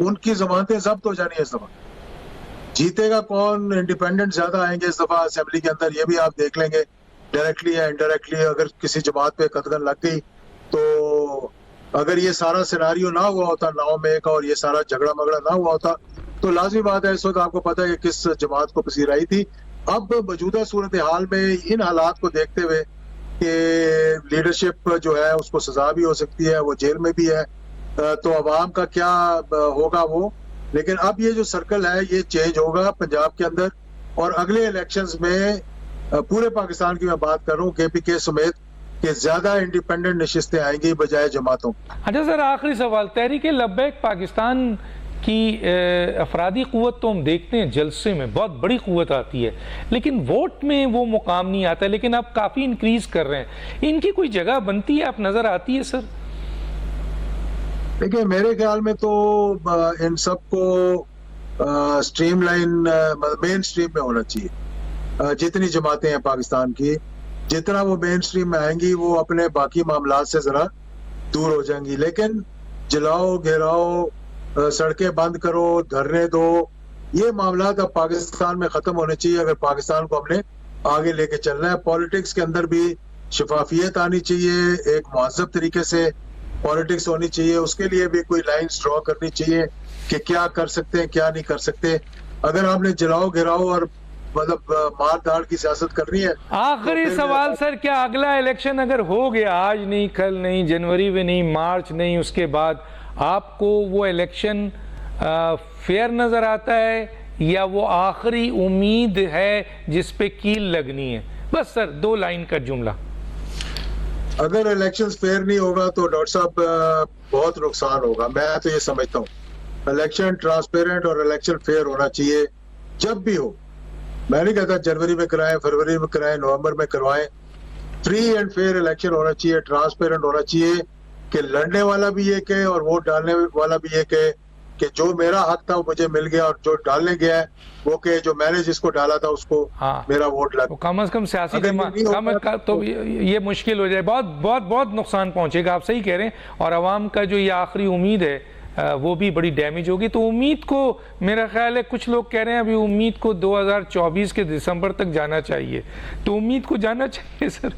उनकी जमानतें जब्त हो जानी है। इस दफा जीतेगा कौन, इंडिपेंडेंट ज्यादा आएंगे इस दफा असेंबली के अंदर, ये भी आप देख लेंगे डायरेक्टली या इनडायरेक्टली। अगर किसी जमात पे कदगन लग गई तो अगर ये सारा सिनारियो ना हुआ होता 9 मई का, और ये सारा झगड़ा मगड़ा ना हुआ होता, तो लाजमी बात है इस वक्त आपको पता है कि किस जमात को पसीराई थी। अब मौजूदा सूरत हाल में इन हालात को देखते हुए कि लीडरशिप जो है उसको सजा भी हो सकती है, वो जेल में भी है, तो अवाम का क्या होगा वो। लेकिन अब ये जो सर्कल है ये चेंज होगा पंजाब के अंदर, और अगले इलेक्शंस में पूरे पाकिस्तान की मैं बात कर रहा हूँ केपीके समेत कि ज्यादा इंडिपेंडेंट नशिस्तें आएंगी बजाय जमातों। अच्छा सर, आखिरी सवाल, तहरीक लब्बैक पाकिस्तान की अफरादी क़ुव्वत तो हम देखते हैं जलसे में बहुत बड़ी क़ुव्वत आती है, लेकिन वोट में वो मुकाम नहीं आता, लेकिन आप काफ़ी इंक्रीज कर रहे हैं, इनकी कोई जगह बनती है, आप नज़र आती है सर? देखिए, मेरे ख्याल में तो इन सबको स्ट्रीमलाइन मेन स्ट्रीम में होना चाहिए। जितनी जमातें हैं पाकिस्तान की, जितना वो मेन स्ट्रीम में आएंगी वो अपने बाकी मामलात से जरा दूर हो जाएंगी। लेकिन जलाओ, घेराओ, सड़कें बंद करो, धरने दो, ये मामलात अब पाकिस्तान में खत्म होने चाहिए अगर पाकिस्तान को हमने आगे लेके चलना है। पॉलिटिक्स के अंदर भी शफाफियत आनी चाहिए, एक मुहज़्ज़ब तरीके से पॉलिटिक्स होनी चाहिए, उसके लिए भी कोई लाइंस ड्रॉ करनी चाहिए कि क्या कर सकते हैं क्या नहीं कर सकते। अगर आपने जलाओ घेराओ और मतलब मार दाड़ की सियासत करनी है। आखिरी तो सवाल सर, क्या अगला इलेक्शन अगर हो गया, आज नहीं, कल नहीं, जनवरी में नहीं, मार्च नहीं, उसके बाद आपको वो इलेक्शन फेयर नजर आता है या वो आखिरी उम्मीद है जिस पे कील लगनी है? बस सर 2 लाइन का जुमला। अगर इलेक्शंस फेयर नहीं होगा तो डॉक्टर साहब बहुत नुकसान होगा। मैं तो ये समझता हूँ इलेक्शन ट्रांसपेरेंट और इलेक्शन फेयर होना चाहिए जब भी हो। मैं नहीं कहता जनवरी में कराएं, फरवरी में कराएं, नवंबर में करवाएं। फ्री एंड फेयर इलेक्शन होना चाहिए, ट्रांसपेरेंट होना चाहिए कि लड़ने वाला भी ये कहे और वोट डालने वाला भी ये कहे कि जो मेरा हक था वो मुझे मिल गया, और जो डालने गया है वो कहे जो मैंने जिसको डाला था उसको मेरा वोट लगा। तो कम से कम सियासी तो ये मुश्किल हो जाए, बहुत बहुत बहुत नुकसान पहुंचेगा। आप सही कह रहे हैं, और आवाम का जो ये आखिरी उम्मीद है वो भी बड़ी डैमेज होगी। तो उम्मीद को, मेरा ख्याल है कुछ लोग कह रहे हैं अभी उम्मीद को 2024 के दिसंबर तक जाना चाहिए, तो उम्मीद को जाना चाहिए सर।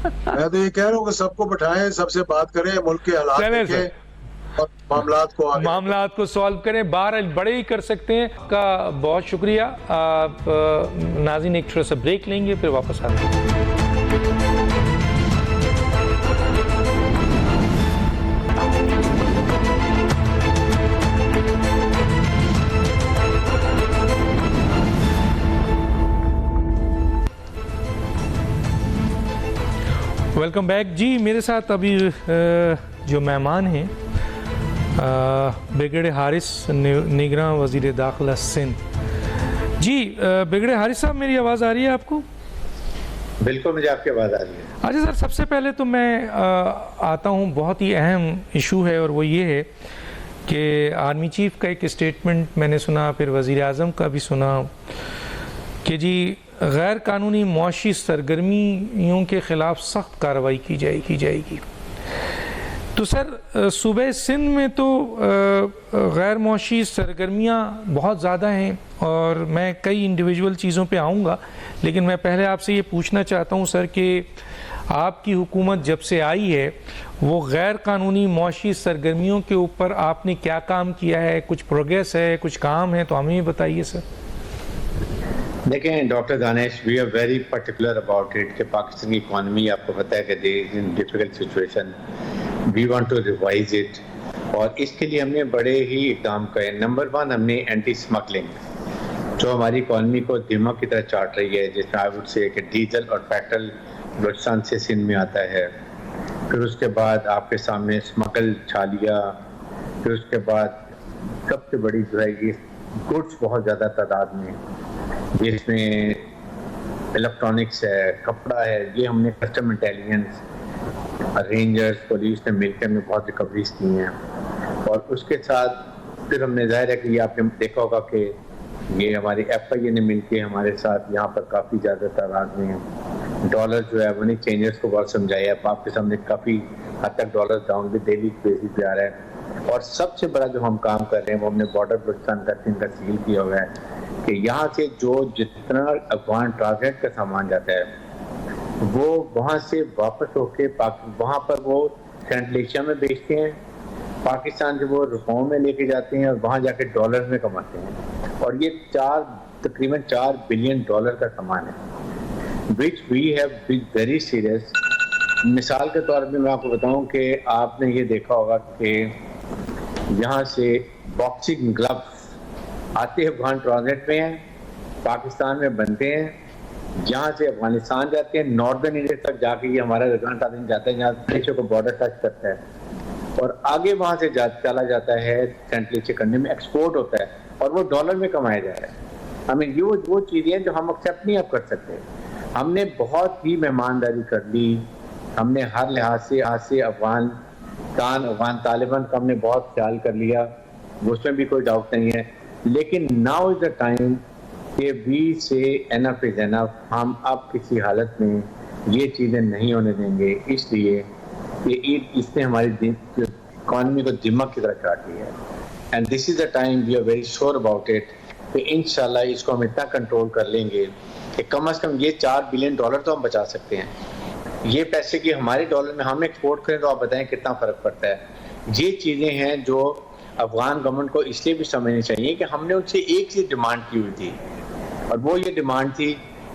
मैं तो ये कह रहा हूँ कि सबको बैठाएं, सबसे बात करें, मुल्क के हालात देखें और मामलात को सॉल्व करें। बाहर बड़े ही कर सकते हैं। आपका बहुत शुक्रिया। आप नाज़रीन एक छोटा सा ब्रेक लेंगे, फिर वापस आते हैं। वेलकम बैक जी। मेरे साथ अभी जो मेहमान हैं ब्रिगेडियर हारिस निगरान वज़ीर दाखिला सिंध जी। ब्रिगेडियर हारिस साहब, मेरी आवाज़ आ रही है आपको? बिल्कुल, मुझे आपकी आवाज़ आ रही है। अच्छा सर, सबसे पहले तो मैं आता हूँ, बहुत ही अहम इशू है और वो ये है कि आर्मी चीफ का एक स्टेटमेंट मैंने सुना, फिर वज़ीर आज़म का भी सुना कि जी गैर कानूनी मुआशी सरगर्मियों के ख़िलाफ़ सख्त कार्रवाई की जाएगी। तो सर सूबे सिंध में तो गैर मुआशी सरगर्मियाँ बहुत ज़्यादा हैं और मैं कई इंडिविजुअल चीज़ों पे आऊँगा, लेकिन मैं पहले आपसे ये पूछना चाहता हूँ सर कि आपकी हुकूमत जब से आई है वो गैर कानूनी मुआशी सरगर्मियों के ऊपर आपने क्या काम किया है? कुछ प्रोग्रेस है, कुछ काम है, तो हमें ये बताइए सर। देखें doctor Danish, we are very particular about it कि पाकिस्तान की इकॉनमी, आपको पता है कि they is in difficult situation, we want to revise it, और इसके लिए हमने बड़े ही इकदाम करे। नंबर 1, हमने एंटी स्मगलिंग, जो हमारी इकॉनमी को दिमाग की तरह चाट रही है, जिसमें आई वुड से कि डीजल और पेट्रोल बलूचिस्तान से सिंध में आता है, फिर उसके बाद आपके सामने स्मगल छालिया, फिर उसके बाद सबसे बड़ी जो है ये गुड्स बहुत ज़्यादा तादाद में, जिसमें इलेक्ट्रॉनिक्स है, कपड़ा है, ये हमने कस्टम इंटेलिजेंस, रेंजर्स, पुलिस ने मिलकर में बहुत रिकवरीज की हैं। और उसके साथ फिर हमने, जाहिर है कि ये आपने देखा होगा कि ये हमारी FIA ने मिलकर हमारे साथ यहाँ पर काफ़ी ज़्यादा तादाद में डॉलर जो है मनी चेंजर्स को बहुत समझाया है। आपके सामने काफ़ी हद तक डॉलर डाउन भी डेली बेसिस पे आ रहा है। और सबसे बड़ा जो हम काम कर रहे हैं वो हमने बॉर्डर बलूचिस्तान का सिंध का सील किया हुआ है कि यहाँ से जो जितना अफगान ट्रांसलेट का सामान जाता है वो वहाँ से वापस होके वहाँ पर वो सेंट लेशिया में बेचते हैं, पाकिस्तान से वो रुपयों में लेके जाते हैं और वहाँ जाके डॉलर में कमाते हैं। और ये तकरीबन 4 बिलियन डॉलर का सामान है, which we have been very serious. मिसाल के तौर पे मैं आपको बताऊं कि आपने ये देखा होगा कि यहाँ से बॉक्सिंग ग्लव्स आते हैं, अफगान ट्रांसलेट में हैं, पाकिस्तान में बनते हैं, जहाँ से अफगानिस्तान जाते हैं, नॉर्दर्न इंडिया तक जाके ये हमारा अफगान ट्रांसलेट जाता है, जहाँ देशों को बॉर्डर टच करता है और आगे वहाँ से चला जाता है, सेंट लेशिया करने में एक्सपोर्ट होता है और वो डॉलर में कमाया जा रहा है। हमें ये वो चीज़ें हैं जो हम एक्सेप्ट नहीं अब कर सकते। हमने बहुत ही मेहमानदारी कर ली, हमने हर लिहाज से अफगान तालिबान का हमने बहुत ख्याल कर लिया, उसमें भी कोई डाउट नहीं है। लेकिन नाउ इज द टाइम कि वी से एनफ इज एनफ, हम अब किसी हालत में ये चीज़ें नहीं होने देंगे, इसलिए कि इसने हमारी इकॉनमी को दिमाग की तरह काट लिया है। And this is the time we are very sure about it कि इंशाल्लाह इसको हम इतना कंट्रोल कर लेंगे कि कम से कम ये 4 बिलियन डॉलर तो हम बचा सकते हैं। ये पैसे की हमारे डॉलर में हम एक्सपोर्ट करें तो आप बताएं कितना फ़र्क पड़ता है। ये चीज़ें हैं जो अफगान गवर्नमेंट को इसलिए भी समझनी चाहिए कि हमने उनसे एक ही डिमांड की हुई थी और वो ये डिमांड थी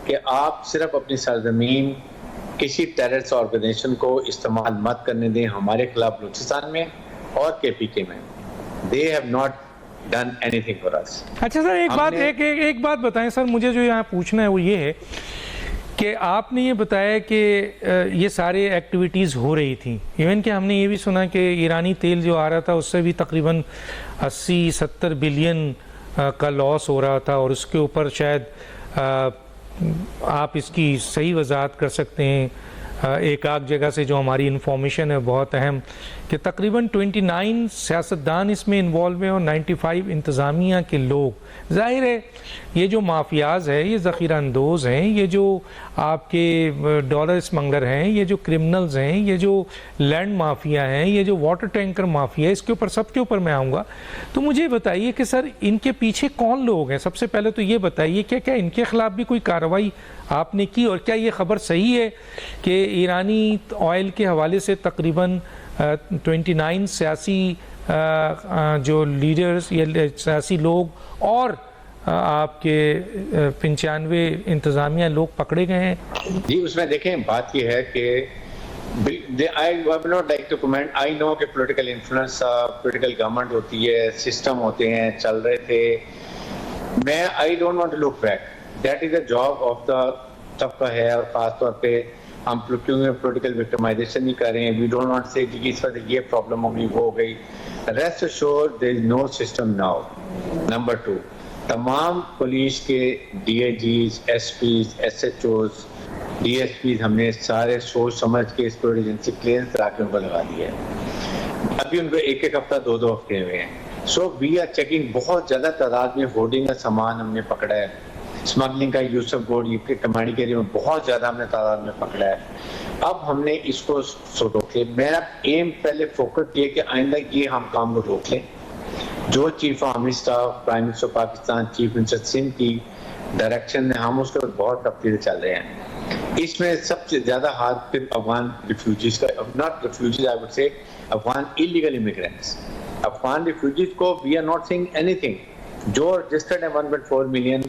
कि आप सिर्फ अपनी सरजमीन किसी टेररिस्ट ऑर्गेनाइजेशन को इस्तेमाल मत करने दें हमारे खिलाफ बलूचिस्तान में और KPK में। They have not done anything for us. अच्छा सर, एक बात बताएं सर, मुझे जो यहाँ पूछना है वो ये है कि आपने ये बताया कि ये सारे एक्टिविटीज़ हो रही थी, इवन कि हमने ये भी सुना कि ईरानी तेल जो आ रहा था उससे भी तकरीबन 80-70 बिलियन का लॉस हो रहा था और उसके ऊपर शायद आप इसकी सही वजाहत कर सकते हैं। एक आध जगह से जो हमारी इंफॉर्मेशन है बहुत अहम कि तकरीबन 29 सियासतदान इसमें इन्वॉल्व हैं और 95 इंतज़ामिया के लोग। जाहिर है ये जो माफियाज है, ये ज़ख़ीरा अंदोज़ हैं, ये जो आपके डॉलर स्मगलर हैं, ये जो क्रिमिनल्स हैं, ये जो लैंड माफिया हैं, ये जो वाटर टैंकर माफिया है, इसके ऊपर सबके ऊपर मैं आऊँगा। तो मुझे बताइए कि सर इनके पीछे कौन लोग हैं? सबसे पहले तो ये बताइए क्या इनके ख़िलाफ़ भी कोई कार्रवाई आपने की, और क्या ये ख़बर सही है कि ईरानी ऑयल के हवाले से तकरीबन 29 सियासी जो लीडर्स या सियासी लोग और आपके 95 इंतज़ामिया लोग पकड़े गए हैं? जी, उसमें देखें बात यह है कि I would not like to comment. I know कि पॉलिटिकल इन्फ्लुएंस, पॉलिटिकल गवर्नमेंट होती है, सिस्टम होते हैं, चल रहे थे। I don't want to look back, that is the job of the सबका है, और ख़ास तौर पे हम पोलिटिकल विक्टिमाइजेशन नहीं कर रहे हैं। वी डोंट वांट से कि इस वक्त ये प्रॉब्लम हो गई, वो हो गई। Rest assured there is no system now. Number 2, तमाम पुलिस के DIGs, SPs, SHOs, DSPs हमने सारे सोच समझ के इस पर एजेंसी क्लियरेंस करा के उनको लगा दिया है। अभी उनको एक हफ्ता 2 हफ्ते हुए हैं। So we are checking. बहुत ज़्यादा तादाद में होर्डिंग का सामान हमने पकड़ा है। स्मगलिंग का यूसुफ गोड के कमांडी के एरिया में बहुत ज़्यादा हमने तादाद में पकड़ा है। अब हमने इसको रोके। मेरा एम पहले फोकस किया कि आइंदा ये हम काम को रोक लें। जो chief of army staff, prime minister Pakistan, chief minister Sindh की डायरेक्शन में हम उसके बहुत तब्दील चल रहे हैं। इसमें सबसे ज्यादा हाथ फिर अफगान रिफ्यूजीज का, not refugees I would say, Afghan illegal immigrants. Afghan refugees को we are not saying anything. जो रजिस्टर्ड है 1.4 million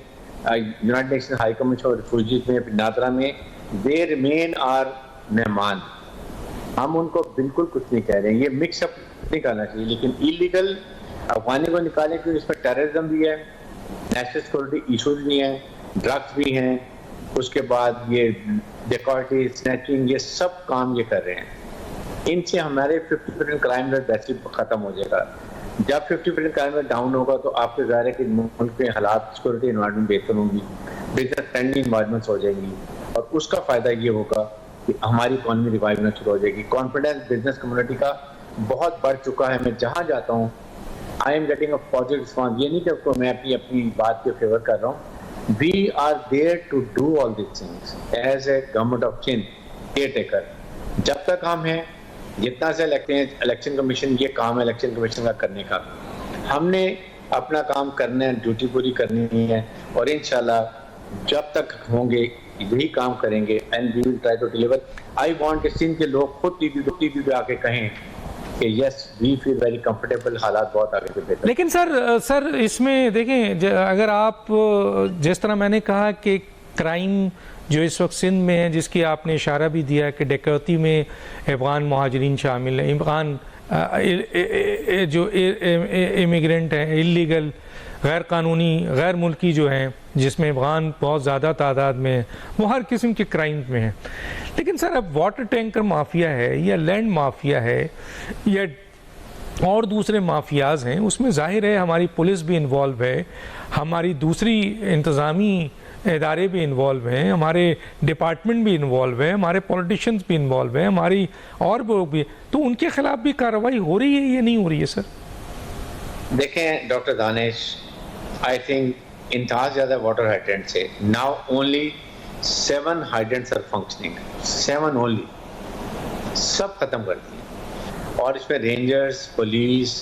United Nation High Commission of Refugees में नादरा में, दे रिमेन आर मेहमान। हम उनको बिल्कुल कुछ नहीं कह रहे हैं, ये मिक्सअप नहीं करना चाहिए। लेकिन इलीगल अफगानी को निकाले क्योंकि इसमें टेररिज्म भी है, नेशनल सिक्योरिटी इशूज भी हैं, ड्रग्स भी हैं, उसके बाद ये डेकॉर्टी, स्नैचिंग, ये सब काम ये कर रहे हैं। इनसे हमारे 50% क्राइम रेट वैसे खत्म हो जाएगा। जब 50% क्राइम रेट डाउन होगा तो आपके ज़ाहिर है कि मुल्क में हालात, सिक्योरिटी इन्वायरमेंट बेहतर होंगी, बिजनेस फ्रेंडली इन्वायरमेंट्स हो जाएंगी, और उसका फ़ायदा ये होगा कि हमारी इकॉनमी रिवाइव होना शुरू हो जाएगी। कॉन्फिडेंस बिजनेस कम्युनिटी का बहुत बढ़ चुका है। मैं जहाँ जाता हूँ I am getting a positive response. ये नहीं कि आपको मैं अपनी बात के फेवर कर रहा हूँ। We are there to do all this things as a government of Sindh caretaker. जब तक हम हैं, जितना से इलेक्शन कमीशन, ये काम है इलेक्शन कमीशन का करने का, हमने अपना काम करना है, ड्यूटी पूरी करनी है, और इंशाल्लाह जब तक होंगे यही काम करेंगे। And we will try to deliver. I want कि सिंध के लोग खुद टीवी पे आके कहें कि yes we feel very comfortable, हालात बहुत आगे से बेहतर। लेकिन सर इसमें देखें, अगर आप जिस तरह मैंने कहा कि क्राइम जो इस वक्त सिंध में है, जिसकी आपने इशारा भी दिया कि डकैती में अफगान मुहाजिरीन शामिल हैं, अफगान जो इमिग्रेंट हैं, इलीगल गैर कानूनी गैर मुल्की जो हैं, जिसमें अफगान बहुत ज़्यादा तादाद में है, वो हर किस्म के क्राइम में हैं। लेकिन सर अब वाटर टैंकर माफिया है या लैंड माफिया है या और दूसरे माफियाज हैं, उसमें जाहिर है हमारी पुलिस भी इन्वॉल्व है, हमारी दूसरी इंतज़ामी इदारे भी इन्वॉल्व हैं, हमारे डिपार्टमेंट भी इन्वॉल्व है, हमारे पॉलिटिशियंस भी इन्वॉल्व हैं, हमारी और लोग भी, तो उनके खिलाफ भी कार्रवाई हो रही है या नहीं हो रही है सर? देखें डॉक्टर दानिश, आई थिंक इंतहा ज़्यादा वाटर हाइड्रेंट से now only 7 hydrants are functioning, 7 only, सब खत्म कर दिए। और इसमें रेंजर्स, पुलिस,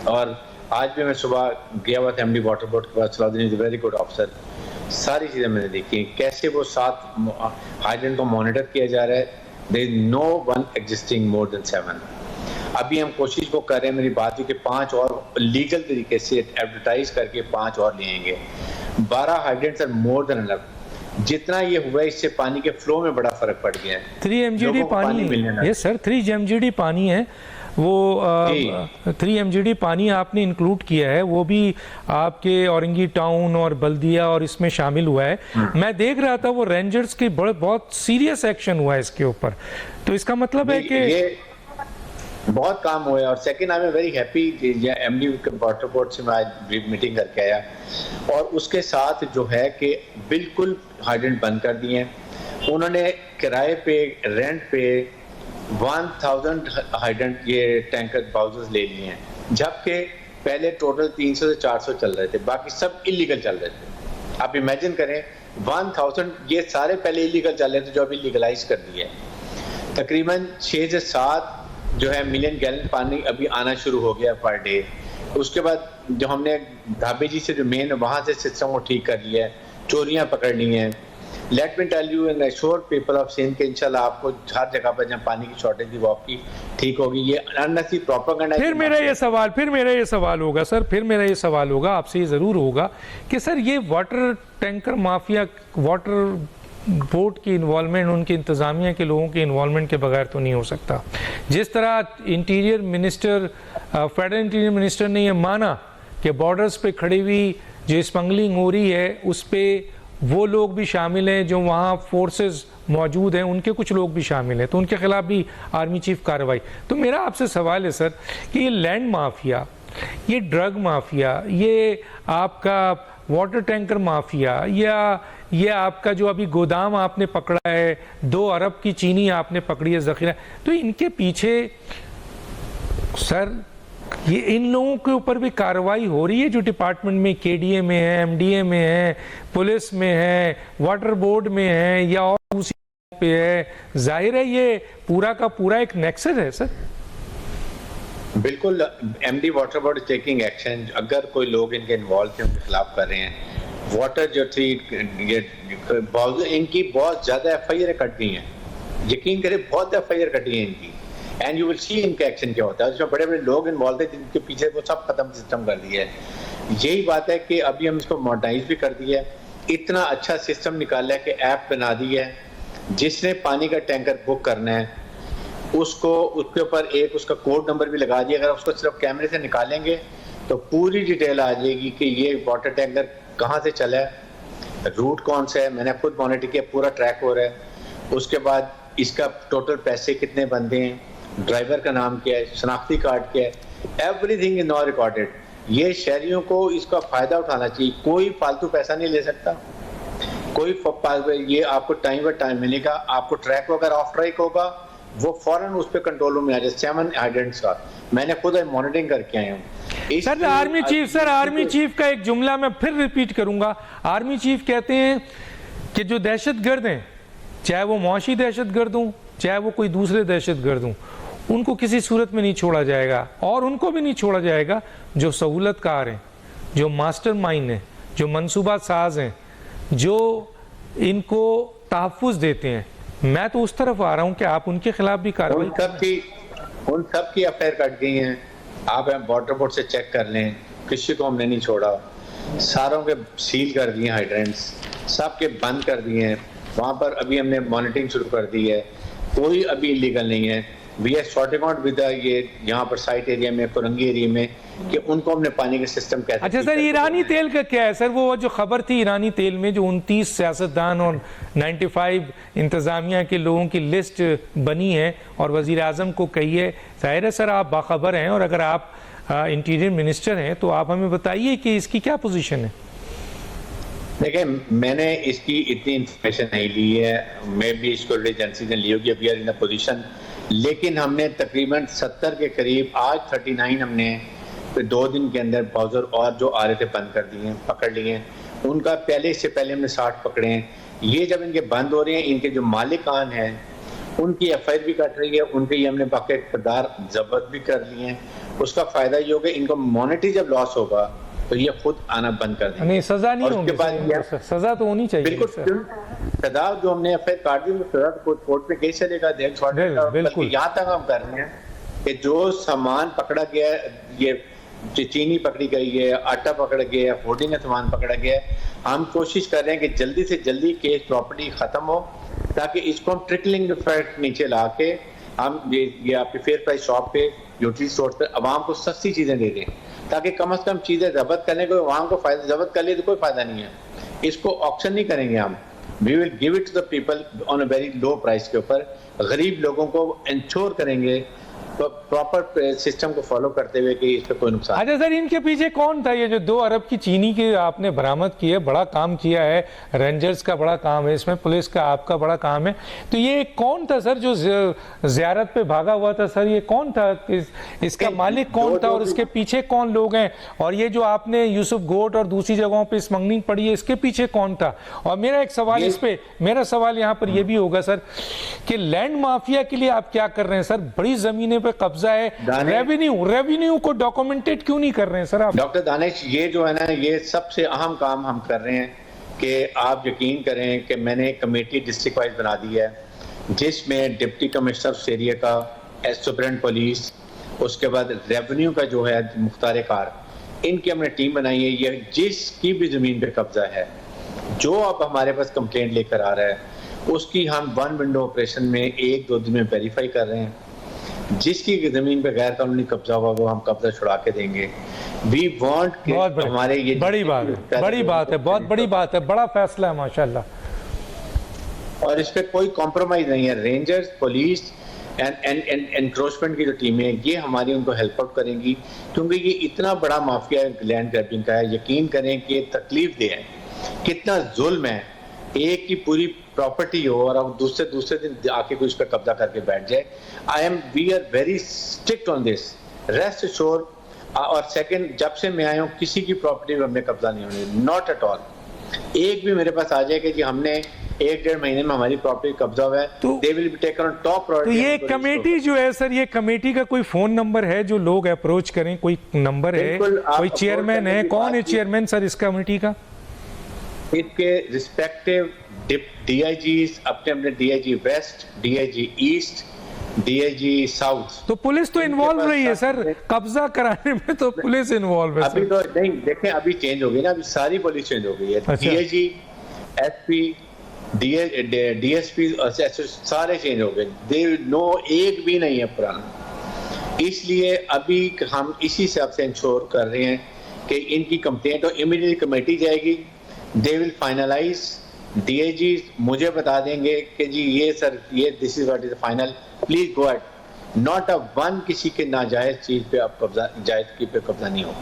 और आज भी मैं सुबह गया हुआ था MD वाटर बोर्ड के पास, Salauddin is very good officer. सारी चीज़ें मैंने देखी कैसे वो 7 हाइड्रेंट को मॉनिटर किया जा रहा है। There is no one existing more than 7। अभी हम कोशिश वो कर रहे हैं, मेरी बात है कि 5 और लीगल तरीके से एडवर्टाइज करके 5 और लेंगे। 12 hydrants are more than enough. जितना ये हुआ इससे पानी के फ्लो में बड़ा फर्क पड़ गया है। 3 MGD पानी, यस सर, 3 MGD पानी है वो। 3 MGD पानी आपने इंक्लूड किया है, वो भी आपके औरंगी टाउन और बल्दिया और इसमें शामिल हुआ है। मैं देख रहा था वो रेंजर्स की बहुत सीरियस एक्शन हुआ है इसके ऊपर, तो इसका मतलब है कि बहुत काम हुआ है। और second, I am very happy कि MD वाटर बोर्ड से मैं आज मीटिंग करके आया, और उसके साथ जो है कि बिल्कुल हाइड्रेंट बंद कर दिए हैं उन्होंने। किराए पे, रेंट पे 1000 हाइड्रेंट ये टैंकर बाउजर्स ले लिए हैं, जबकि पहले टोटल 300 से 400 चल रहे थे, बाकी सब इलीगल चल रहे थे। आप इमेजिन करें 1000, ये सारे पहले इलीगल चल रहे थे जो अभी लीगलाइज कर दिए। तकरीबन 6 से 7 जो है मिलियन गैलन पानी अभी आना शुरू हो गया पर डे। उसके बाद जो हमने धाबे जी से जो मेन वहाँ से सिस्टम को ठीक कर लिया है, चोरियाँ पकड़ ली हैं। Let me tell you and assure people of Sindh के इंशाल्लाह आपको हर जगह पर जहाँ पानी की शॉर्टेज थी वो आपकी ठीक होगी। ये अननेसेसरी प्रोपेगेंडा। फिर मेरा ये सवाल होगा सर, फिर मेरा ये सवाल होगा आपसे, ये ज़रूर होगा कि सर ये water tanker mafia, water board की इन्वॉल्वमेंट, उनके इंतज़ामिया के लोगों की इन्वॉल्वमेंट के बगैर तो नहीं हो सकता। जिस तरह interior minister, federal interior minister ने ये माना कि बॉर्डर्स पे खड़ी हुई जो स्मगलिंग हो रही है उस पर वो लोग भी शामिल हैं जो वहाँ फोर्सेस मौजूद हैं, उनके कुछ लोग भी शामिल हैं, तो उनके खिलाफ भी आर्मी चीफ कार्रवाई। तो मेरा आपसे सवाल है सर कि ये लैंड माफिया, ये ड्रग माफिया, ये आपका वाटर टैंकर माफिया, या ये आपका जो अभी गोदाम आपने पकड़ा है, 2 अरब की चीनी आपने पकड़ी है जखीरा, तो इनके पीछे सर ये इन लोगों के ऊपर भी कार्रवाई हो रही है जो डिपार्टमेंट में केडीए में है, एमडीए में है, पुलिस में है, वाटर बोर्ड में है, या और दूसरी पे है? जाहिर है ये पूरा का पूरा एक नेक्सस है सर। बिल्कुल, MD water board is taking action. अगर कोई लोग इनके इन्वॉल्व थे, उनके खिलाफ कर रहे हैं। वाटर जो थी इनकी बहुत ज्यादा एफआईआर कट गई हैं, यकीन करें बहुत एफआईआर कटी है इनकी। एंड यू विल सी इनका एक्शन क्या होता है। उसमें बड़े बड़े लोग इन्वॉल्व थे जिनके पीछे वो सब खत्म सिस्टम कर दिया है। यही बात है कि अभी हम इसको मॉडर्नाइज भी कर दिया है, इतना अच्छा सिस्टम निकाला है कि ऐप बना दी है। जिसने पानी का टैंकर बुक करना है उसको उसके ऊपर एक उसका कोड नंबर भी लगा दिया। अगर उसको सिर्फ कैमरे से निकालेंगे तो पूरी डिटेल आ जाएगी कि ये वाटर टैंकर कहाँ से चला है, रूट कौन सा है, मैंने खुद मॉनिटर किया, पूरा ट्रैक हो रहा है। उसके बाद इसका टोटल पैसे कितने बनते हैं, ड्राइवर का नाम क्या है, शनाख्ती कार्ड क्या है, एवरीथिंग इज नाउ रिकॉर्डेड। ये शहरियों को इसका फायदा उठाना चाहिए, कोई फालतू पैसा नहीं ले सकता, कोई ये आपको टाइम बाय टाइम मिलेगा। आपको ट्रैक अगर ऑफ ट्रैक होगा वो फौरन उस पे कंट्रोल रूम में आ जाए। 7 आइडेंट्स का मैंने खुद मॉनिटरिंग करके आया हूँ। सर आर्मी चीफ का एक जुमला मैं फिर रिपीट करूंगा। आर्मी चीफ कहते हैं कि जो दहशतगर्द हैं, चाहे वो मुआशी दहशतगर्द हों, चाहे वो कोई दूसरे दहशतगर्द हों, उनको किसी सूरत में नहीं छोड़ा जाएगा। और उनको भी नहीं छोड़ा जाएगा जो सहूलतकार हैं, जो मास्टरमाइंड हैं, जो मंसूबा साज हैं, जो इनको तहफ़्फ़ुज़ देते हैं। मैं तो उस तरफ आ रहा हूं कि आप उनके खिलाफ भी कार्रवाई उन सब की अफेयर कट गई हैं। आप वाटर बोर्ड से चेक कर लें, किसी को हमने नहीं छोड़ा, सारों के सील कर दिए हाइड्रेंट्स, सब के बंद कर दिए हैं। वहाँ पर अभी हमने मॉनिटरिंग शुरू कर दी है, कोई अभी इलीगल नहीं है। We are sorting out with ये यहाँ पर साइट एरिया में, कुरंगी एरिया में, कि उनको हमने पानी का सिस्टम कैसे। अच्छा सर, ईरानी तेल का क्या है सर? वो जो खबर थी ईरानी तेल में, जो 29 सियासतदान और 95 इंतजामिया के लोगों की लिस्ट बनी है और वजीर आजम को कही है। जाहिर है सर आप बाखबर हैं, और अगर आप इंटीरियर मिनिस्टर हैं तो आप हमें बताइए कि इसकी क्या पोजीशन है। देखिए, मैंने इसकी इतनी इंफॉर्मेशन नहीं ली है, मैं भी इसको एजेंसी ने ली होगी, we are in a position. लेकिन हमने तकरीबन 70 के करीब, आज 39 हमने 2 दिन के अंदर बाउजर और जो आ रहे थे बंद कर दिए, पकड़ लिए हैं। उनका इससे पहले हमने 60 पकड़े हैं। ये जब इनके बंद हो रहे हैं, इनके जो मालिकान हैं उनकी एफआईआर भी कट रही है, उनके ये हमने बाकी इक़्तिदार जब्त भी कर लिए हैं। उसका फायदा ये होगा, इनको मॉनेटरी जब लॉस होगा तो ये खुद आना बंद कर देंगे। नहीं, सजा नहीं होगी, सजा तो होनी चाहिए। बिल्कुल, सजा जो हमने एफआईआर काट दी, सजा तो कोर्ट में केस चलेगा। बिल्कुल, यहाँ तक हम कर रहे हैं कि जो सामान पकड़ा गया, ये चीनी पकड़ी गई है, आटा पकड़ा गया है, होर्डिंग का सामान पकड़ा गया है, हम कोशिश कर रहे हैं कि जल्दी से जल्दी केस प्रॉपर्टी खत्म हो, ताकि इसको हम ट्रिकलिंग इफेक्ट नीचे ला के हम ये आपके फेयर प्राइस शॉप पे, यूटिलिटी स्टोर पे आवाम को सस्ती चीजें दे दें, ताकि कम से कम चीजें जब्त करने को आवाम को फायदा, जब्त कर ले तो कोई फायदा नहीं है। इसको ऑक्शन नहीं करेंगे हम, we will give it to the people on a very low price के ऊपर। गरीब लोगों को इंश्योर करेंगे तो प्रॉपर सिस्टम को फॉलो करते हुए कि इस पे कोई नुकसान। अच्छा सर, इनके पीछे कौन था? ये जो 2 अरब की चीनी की आपने बरामद की है, बड़ा काम किया है, रेंजर्स का बड़ा काम है इसमें, पुलिस का आपका बड़ा काम है, तो ये कौन था सर जो ज़ियारत पे भागा हुआ था? सर ये कौन था, इसका मालिक कौन था और इसके पीछे कौन लोग हैं? और ये जो आपने यूसुफ गोट और दूसरी जगहों पे स्मगलिंग पड़ी है, इसके पीछे कौन था? और मेरा एक सवाल इस पे, मेरा सवाल यहाँ पर यह भी होगा सर कि लैंड माफिया के लिए आप क्या कर रहे हैं सर? बड़ी जमीनें पे कब्जा है, रेवेन्यू को डॉक्यूमेंटेड क्यों नहीं कर रहे हैं सर आप? डॉक्टर दानिश, ये जो है ना, ये सबसे अहम काम हम कर रहे हैं कि आप यकीन करें कि मैंने एक कमेटी डिस्ट्रिक्ट वाइज बना दी है, जिसमें डिप्टी कमिश्नर उस एरिया का, सुपरिटेंडेंट पुलिस, उसके बाद रेवेन्यू का जो है मुख्तार कार, इनकी हमने टीम बनाई है। ये जिसकी भी जमीन पे कब्जा है, जो अब हमारे पास कंप्लेंट लेकर आ रहा है, उसकी हम 1 विंडो ऑपरेशन में 1-2 दिन में वेरीफाई कर रहे हैं। जिसकी जमीन पे गैर कानूनी कब्जा हुआ वो हम कब्जा छुड़ा के देंगे। वी वांट कि बहुत हमारे ये बड़ी बात है, बड़ी बात है, बहुत बड़ी बात है, बड़ा फैसला है माशाल्लाह। और इस पे कोई कॉम्प्रोमाइज नहीं है। रेंजर्स, पुलिस एंड एनक्रोचमेंट की जो टीमें हैं ये हमारी उनको हेल्प आउट करेंगी, क्योंकि ये इतना बड़ा माफिया लैंड ग्रैबिंग का है। यकीन करें कि तकलीफ दे है, कितना जुल्म है। एक की पूरी प्रॉपर्टी हो और अब दूसरे दिन आके कोई उस पर कब्जा करके बैठ जाए। We are very strict on this, rest assured. और सेकंड, जब से मैं आया हूँ किसी की प्रॉपर्टी में हमने कब्जा नहीं होने, नॉट एट ऑल। एक भी मेरे पास आ जाए कि जी हमने 1-1.5 महीने में हमारी प्रॉपर्टी कब्जा हुआ है, they will be taken on top priority. तो ये कमेटी जो है सर, ये कमेटी का कोई फोन नंबर है जो लोग अप्रोच करें? कोई नंबर है, कोई चेयरमैन है? कौन है चेयरमैन सर इस कमेटी का? इसके रिस्पेक्टिव डीआईजीज, अपने DIG west, DIG east, DIG south. तो पुलिस तो इन्वॉल्व रही है सर, कब्जा कराने में तो पुलिस इन्वॉल्व है। अभी तो नहीं, देखें अभी चेंज हो गई ना, अभी सारी पुलिस चेंज हो गई है। डीआईजी, एसपी, डीएसपी सारे चेंज हो गए। दे नो, एक भी नहीं है पुराना। इसलिए अभी हम इसी हिसाब से इंश्योर कर रहे हैं कि इनकी कंप्लेंट और इमीडिएट कमेटी जाएगी, दे विल फाइनलाइज। डीआईजी मुझे बता देंगे कि जी ये सर ये this is what is final, please go at. Not a one किसी के नाजायज चीज पे अब कब्जा, जायज की पे कब्जा नहीं हो।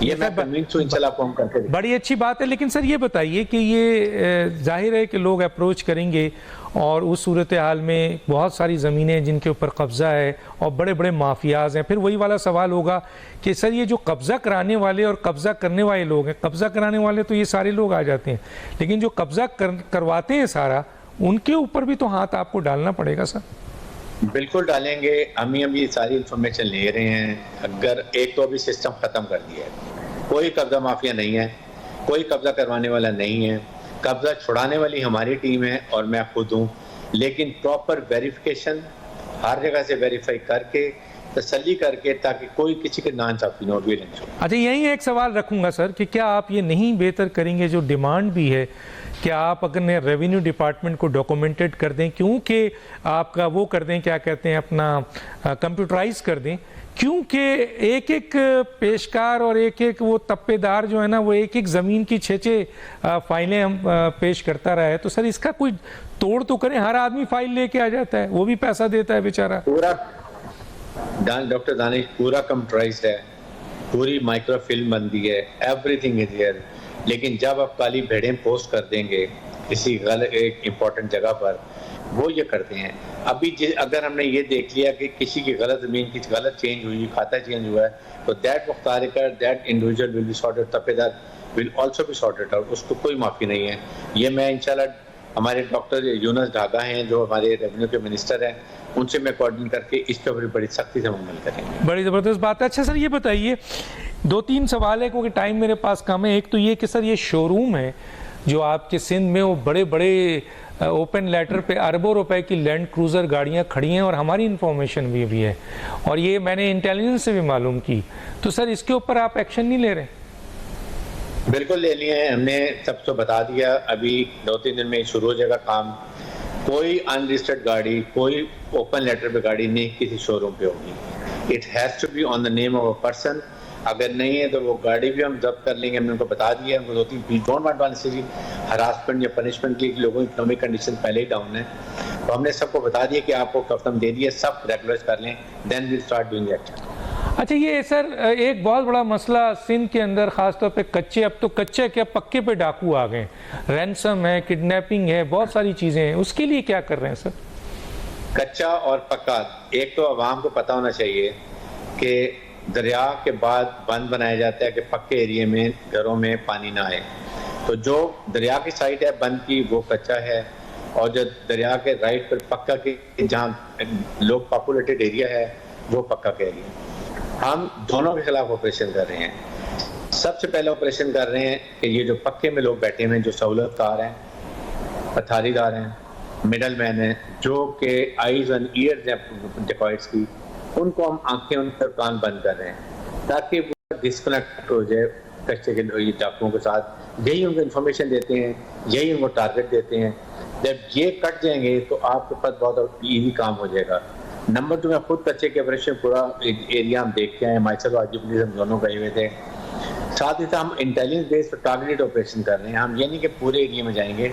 ये मैं कन्विंस हूं इंशाल्लाह आपको हम करके देंगे। बड़ी अच्छी बात है। लेकिन सर ये बताइए कि ये जाहिर है कि लोग अप्रोच करेंगे और उस सूरत हाल में बहुत सारी ज़मीनें जिनके ऊपर कब्ज़ा है और बड़े बड़े माफियाज हैं, फिर वही वाला सवाल होगा कि सर ये जो कब्ज़ा कराने वाले और कब्ज़ा करने वाले लोग हैं, कब्ज़ा कराने वाले तो ये सारे लोग आ जाते हैं, लेकिन जो कब्ज़ा करवाते हैं सारा, उनके ऊपर भी तो हाथ आपको डालना पड़ेगा सर। बिल्कुल डालेंगे। हम अभी सारी इंफॉर्मेशन ले रहे हैं। अगर एक तो अभी सिस्टम खत्म कर दिया है, कोई कब्जा माफिया नहीं है, कोई कब्जा करवाने वाला नहीं है। कब्जा छुड़ाने वाली हमारी टीम है और मैं खुद हूँ, लेकिन प्रॉपर वेरिफिकेशन हर जगह से वेरीफाई करके तसल्ली करके, ताकि कोई किसी के नाइंसाफी नोट भी नहीं हो। अच्छा, यही एक सवाल रखूंगा सर कि क्या आप ये नहीं बेहतर करेंगे, जो डिमांड भी है कि आप अगर रेवेन्यू डिपार्टमेंट को डॉक्यूमेंटेड कर दें, क्योंकि आपका वो कर दें, क्या कहते हैं, अपना कंप्यूटराइज कर दें, क्योंकि एक एक पेशकार और एक एक वो तप्पेदार जो है ना, वो एक एक ज़मीन की 6-6 फाइलें हम पेश करता रहा है। तो सर इसका कोई तोड़ तो करें। हर आदमी फाइल लेके आ जाता है, वो भी पैसा देता है बेचारा। पूरा डॉक्टर दानिश पूरा कंप्यूटराइज्ड है, पूरी माइक्रोफिल्म बनती है, एवरीथिंग इज हियर। लेकिन जब आप काली भेड़ें पोस्ट कर देंगे किसी गलत एक इम्पोर्टेंट जगह पर, वो ये करते हैं। अभी अगर हमने ये देख लिया कि किसी की गलत ज़मीन की गलत चेंज हुई, खाता चेंज हुआ है, तो दैट मुख्तारिकर, that individual will be sorted, तपेदार will also be sorted out. उसको कोई माफ़ी नहीं है। ये मैं इंशाल्लाह हमारे डॉक्टर यूनुस ढागा हैं जो हमारे रेवेन्यू के मिनिस्टर हैं, उनसे मैं कोऑर्डिनेट करके इस पर बड़ी सख्ती से अमल करेंगे। बड़ी ज़बरदस्त बात है। अच्छा सर ये बताइए, 2-3 सवाल है क्योंकि टाइम मेरे पास कम है। एक तो ये कि सर ये शोरूम है जो आपके सिंध में, वो बड़े बड़े ओपन लेटर पे अरबों रुपए की लैंड क्रूज़र गाड़ियाँ खड़ी हैं और हमारी इंफॉर्मेशन भी है, और ये मैंने इंटेलिजेंस से भी मालूम की। तो सर इसके ऊपर आप एक्शन नहीं ले रहे? बिल्कुल ले लिए हैं, हमने सबको बता दिया। अभी 2-3 दिन में शुरू हो जाएगा काम। कोई अनरजिस्टर्ड गाड़ी, कोई ओपन लेटर पे गाड़ी नहीं किसी शोरूम पे होगी। It has to be on the name of a person. अगर नहीं है तो वो गाड़ी भी हम जब्त कर लेंगे। हमने उनको बता दिया, उनको 2-3 we don't want unnecessary harassment या पनिशमेंट की। लोगों की इकोनॉमिक कंडीशन पहले ही डाउन है, तो हमने सबको बता दिया कि आपको कस्टम दे दिया, सब रेगुलराइज कर लें, then we start doing action. अच्छा ये सर एक बहुत बड़ा मसला सिंध के अंदर, खासतौर पे कच्चे, अब तो कच्चे क्या पक्के पे डाकू आ गए, रैंसम है, किडनैपिंग है, बहुत सारी चीज़ें हैं। उसके लिए क्या कर रहे हैं सर? कच्चा और पक्का, एक तो आवाम को पता होना चाहिए कि दरिया के बाद बंद बनाया जाता है कि पक्के एरिया में घरों में पानी ना आए। तो जो दरिया की साइड है बंद की, वो कच्चा है, और जो दरिया के राइट पर पक्का के जहाँ लोग पॉपुलेटेड एरिया है, वो पक्का का एरिया। हम दोनों के खिलाफ ऑपरेशन कर रहे हैं। सबसे पहले ऑपरेशन कर रहे हैं कि ये जो पक्के में लोग बैठे हुए हैं, जो सहूलतकार हैं, पथारीदार हैं, मिडल मैन हैं, जो कि आईज एंड ईयर्स हैं डिकॉइट्स की, उनको हम आंखें उनके कान बंद कर रहे हैं ताकि वो डिस्कनेक्ट हो जाए कच्चे के डाकुओं के साथ। यही उनको इन्फॉर्मेशन देते हैं, यही उनको टारगेट देते हैं। जब ये कट जाएंगे तो आपके पास बहुत ईजी काम हो जाएगा। नंबर 2, मैं खुद कच्चे के ऑपरेशन पूरा एरिया हम देख के आए, माइसल वाजिब हम दोनों गए हुए थे। साथ ही साथ हम इंटेलिजेंस बेस्ड पर टारगेटेड ऑपरेशन कर रहे हैं। हम ये नहीं कि पूरे एरिया में जाएंगे,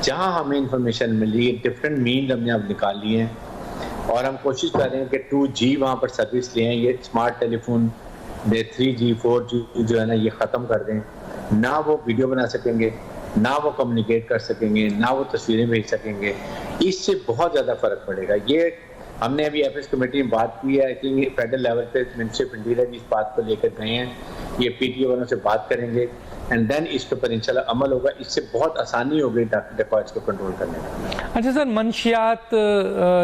जहां हमें इंफॉर्मेशन मिल रही है, डिफरेंट मीन हमने अब निकाल लिए हैं और हम कोशिश कर रहे हैं कि 2G वहाँ पर सर्विस लें। ये स्मार्ट टेलीफोन 3G 4G जो है ना, ये ख़त्म कर दें। ना वो वीडियो बना सकेंगे, ना वो कम्युनिकेट कर सकेंगे, ना वो तस्वीरें भेज सकेंगे। इससे बहुत ज़्यादा फ़र्क पड़ेगा। ये हमने अभी एफएस कमेटी में बात की है। आई थिंक फेडरल लेवल पे मिनिस्टर ऑफ इंटीरियर भी इस बात को लेकर गए हैं। ये पीटीओ वालों से बात करेंगे एंड देन इसके ऊपर इंशाल्लाह अमल होगा। इससे बहुत आसानी होगी डिपॉजिट्स को कंट्रोल करने में। अच्छा सर, मंशियात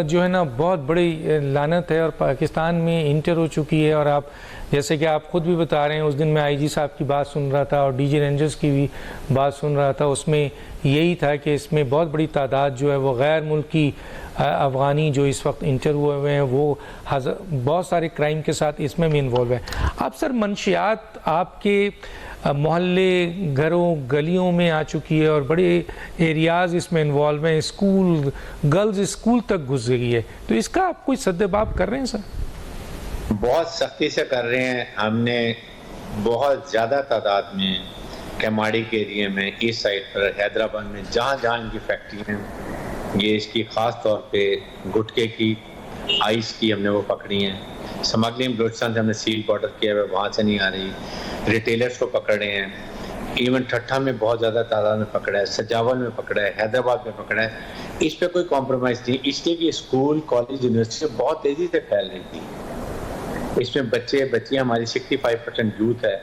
जो है ना बहुत बड़ी लानत है और पाकिस्तान में इंटर हो चुकी है। और आप जैसे कि आप खुद भी बता रहे हैं, उस दिन मैं आईजी साहब की बात सुन रहा था और डीजी रेंजर्स की भी बात सुन रहा था। उसमें यही था कि इसमें बहुत बड़ी तादाद जो है वो गैर मुल्की अफ़गानी जो इस वक्त इंटर हुए हैं वो बहुत सारे क्राइम के साथ इसमें भी इन्वॉल्व है। अब सर मंशियात आपके मोहल्ले, घरों, गलियों में आ चुकी है और बड़े एरियाज़ इसमें इन्वॉल्व हैं। स्कूल, गर्ल्स स्कूल तक घुस गई है। तो इसका आप कोई सद्देबाब कर रहे हैं सर? बहुत सख्ती से कर रहे हैं। हमने बहुत ज़्यादा तादाद में कैमाड़ी के एरिया में, ईस्ट साइड पर, हैदराबाद में, जहाँ जहाँ इनकी फैक्ट्री हैं, ये इसकी ख़ास तौर पे गुटके की, आइस की हमने वो पकड़ी हैं। स्मगलिंग बलूचिस्तान से हमने सील बॉर्डर किया है, वहाँ से नहीं आ रही। रिटेलर्स को पकड़े हैं। इवन ठट्ठा में बहुत ज़्यादा तादाद में पकड़ा है, सजावल में पकड़ा है, हैदराबाद में पकड़ा है। इस पर कोई कॉम्प्रोमाइज़ नहीं, इसलिए कि स्कूल, कॉलेज, यूनिवर्सिटी बहुत तेज़ी से फैल रही थी। इसमें बच्चे बच्चियाँ, हमारी 65% यूथ है,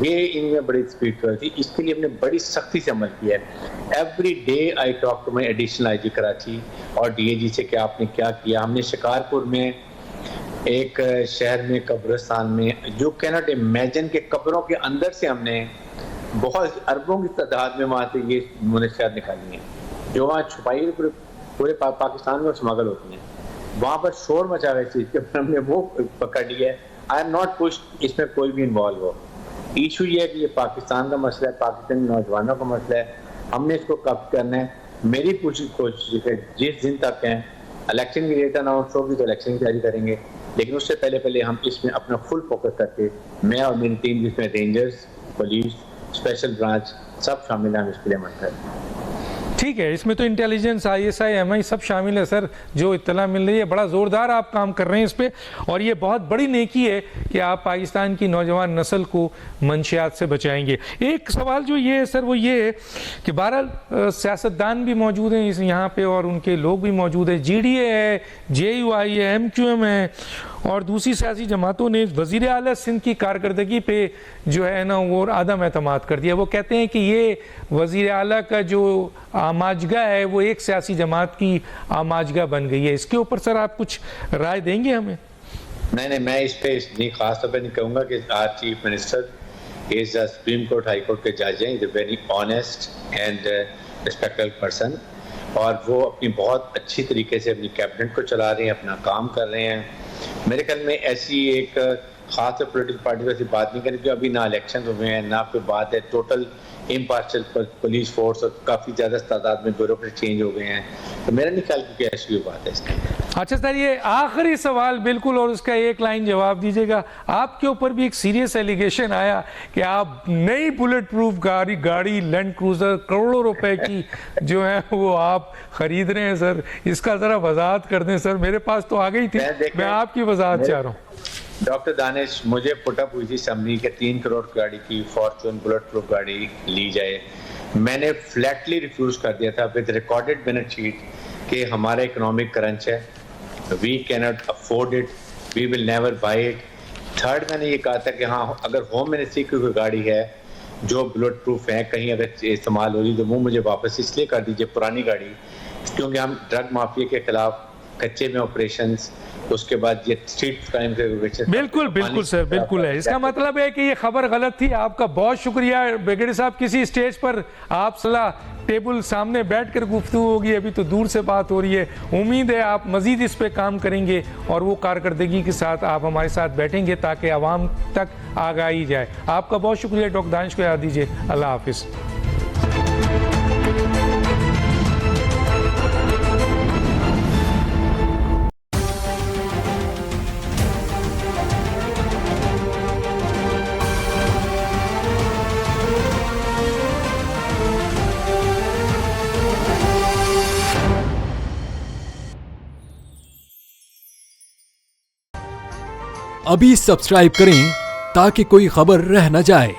ये इनमें बड़ी स्पीड पर थी। इसके लिए हमने बड़ी सख्ती से अमल किया है। Every day I talk to my additional IG Karachi और डीएजी से कि आपने क्या किया। हमने शिकारपुर में एक शहर में कब्रिस्तान में, जो कैनॉट इमेजिन के कब्रों के अंदर से हमने बहुत अरबों की तादाद में वहाँ से ये मुनशियात निकाली हैं, जो वहाँ छुपाई पूरे पाकिस्तान में स्मगल होती हैं। वहाँ पर शोर मचा हुआ इस चीज़ के ऊपर, हमने वो पकड़ लिया है। आई एम नॉट पुश इसमें कोई भी इन्वॉल्व हो। इशू ये है कि ये पाकिस्तान का मसला है, पाकिस्तानी नौजवानों का मसला है। हमने इसको कब करना है। मेरी पूरी कोशिश है, जिस दिन तक है इलेक्शन की डेट अनाउंस होगी तो इलेक्शन की तैयारी करेंगे, लेकिन उससे पहले हम इसमें अपना फुल फोकस करके, मैं और मेरी टीम जिसमें रेंजर्स, पुलिस, स्पेशल ब्रांच सब शामिल हैं, हम इसके लिए अमल करें। ठीक है, इसमें तो इंटेलिजेंस, ISI, MI सब शामिल है सर। जो इत्तला मिल रही है, बड़ा ज़ोरदार आप काम कर रहे हैं इस पे। और ये बहुत बड़ी नेकी है कि आप पाकिस्तान की नौजवान नस्ल को मंशियात से बचाएंगे। एक सवाल जो ये है सर, वो ये है कि बहरहाल सियासतदान भी मौजूद हैं यहाँ पे और उनके लोग भी मौजूद हैं। GDA है, JUI है, MQM है और दूसरी सियासी जमातों ने वज़ीर आला सिंध की कारकर्दगी पे जो है ना वो आदम एतमाद कर दिया। वो कहते हैं कि ये वज़ीर आला का जो आमाजगा है वो एक सियासी जमात की आमाजगा बन गई है। इसके ऊपर सर आप कुछ राय देंगे हमें? नहीं, मैं इस पे नहीं, खास तौर पे नहीं कहूँगा कि our chief minister is the supreme court, high court के जज हैं, is a very honest and respectable person और वो अपनी बहुत अच्छी तरीके से अपनी कैबिनेट को चला रहे हैं, अपना काम कर रहे हैं। मेरे ख्याल में ऐसी एक खास पॉलिटिकल पार्टी वैसी बात नहीं करें, क्योंकि अभी ना इलेक्शन हुए हैं, ना कोई बात है। टोटल इम्पार्शियल पुलिस फोर्स और काफ़ी ज़्यादा तादाद में ब्यूरोक्रेट चेंज हो गए हैं, तो मेरा नहीं ख्याल कि ऐसी कोई बात है इसकी। अच्छा सर, ये आखिरी सवाल बिल्कुल, और उसका एक लाइन जवाब दीजिएगा। आपके ऊपर भी एक सीरियस एलिगेशन आया कि आप नई बुलेट प्रूफ गाड़ी लैंड क्रूजर करोड़ों रुपए की जो है वो आप खरीद रहे हैं सर। इसका ज़रा वजाहत कर दें सर, मेरे पास तो आ गई थी, मैं आपकी वजाहत चाह रहा हूँ। डॉक्टर दानिश, मुझे पुटअप हुई थी असम्बली के 3 करोड़ गाड़ी की फॉर्चून बुलेट प्रूफ गाड़ी ली जाए। मैंने फ्लैटली रिफ्यूज कर दिया था विद रिकॉर्डेड मिनट शीट कि हमारा इकोनॉमिक क्रंच है, we can not afford it, we will never buy it. Third, मैंने ये कहा था कि हाँ, अगर होम मिनिस्ट्री की कोई गाड़ी है जो बुलेट प्रूफ है, कहीं अगर इस्तेमाल हो रही तो वो मुझे वापस इसलिए कर दीजिए पुरानी गाड़ी, क्योंकि हम ड्रग माफिया के खिलाफ कच्चे में ऑपरेशंस, उसके बाद ये स्ट्रीट क्राइम के बिल्कुल सर, बिल्कुल है। इसका मतलब है कि ये खबर गलत थी। आपका बहुत शुक्रिया बेगड़ी साहब। किसी स्टेज पर आप सलाह टेबल सामने बैठकर गुफ्तगू होगी, अभी तो दूर से बात हो रही है। उम्मीद है आप मजीद इस पे काम करेंगे और वो कारकर्दगी के साथ आप हमारे साथ बैठेंगे ताकि आवाम तक आगाही जाए। आपका बहुत शुक्रिया। डॉक्टर दानिश को याद दीजिए। अल्लाह हाफिज़। अभी सब्सक्राइब करें ताकि कोई खबर रह न जाए।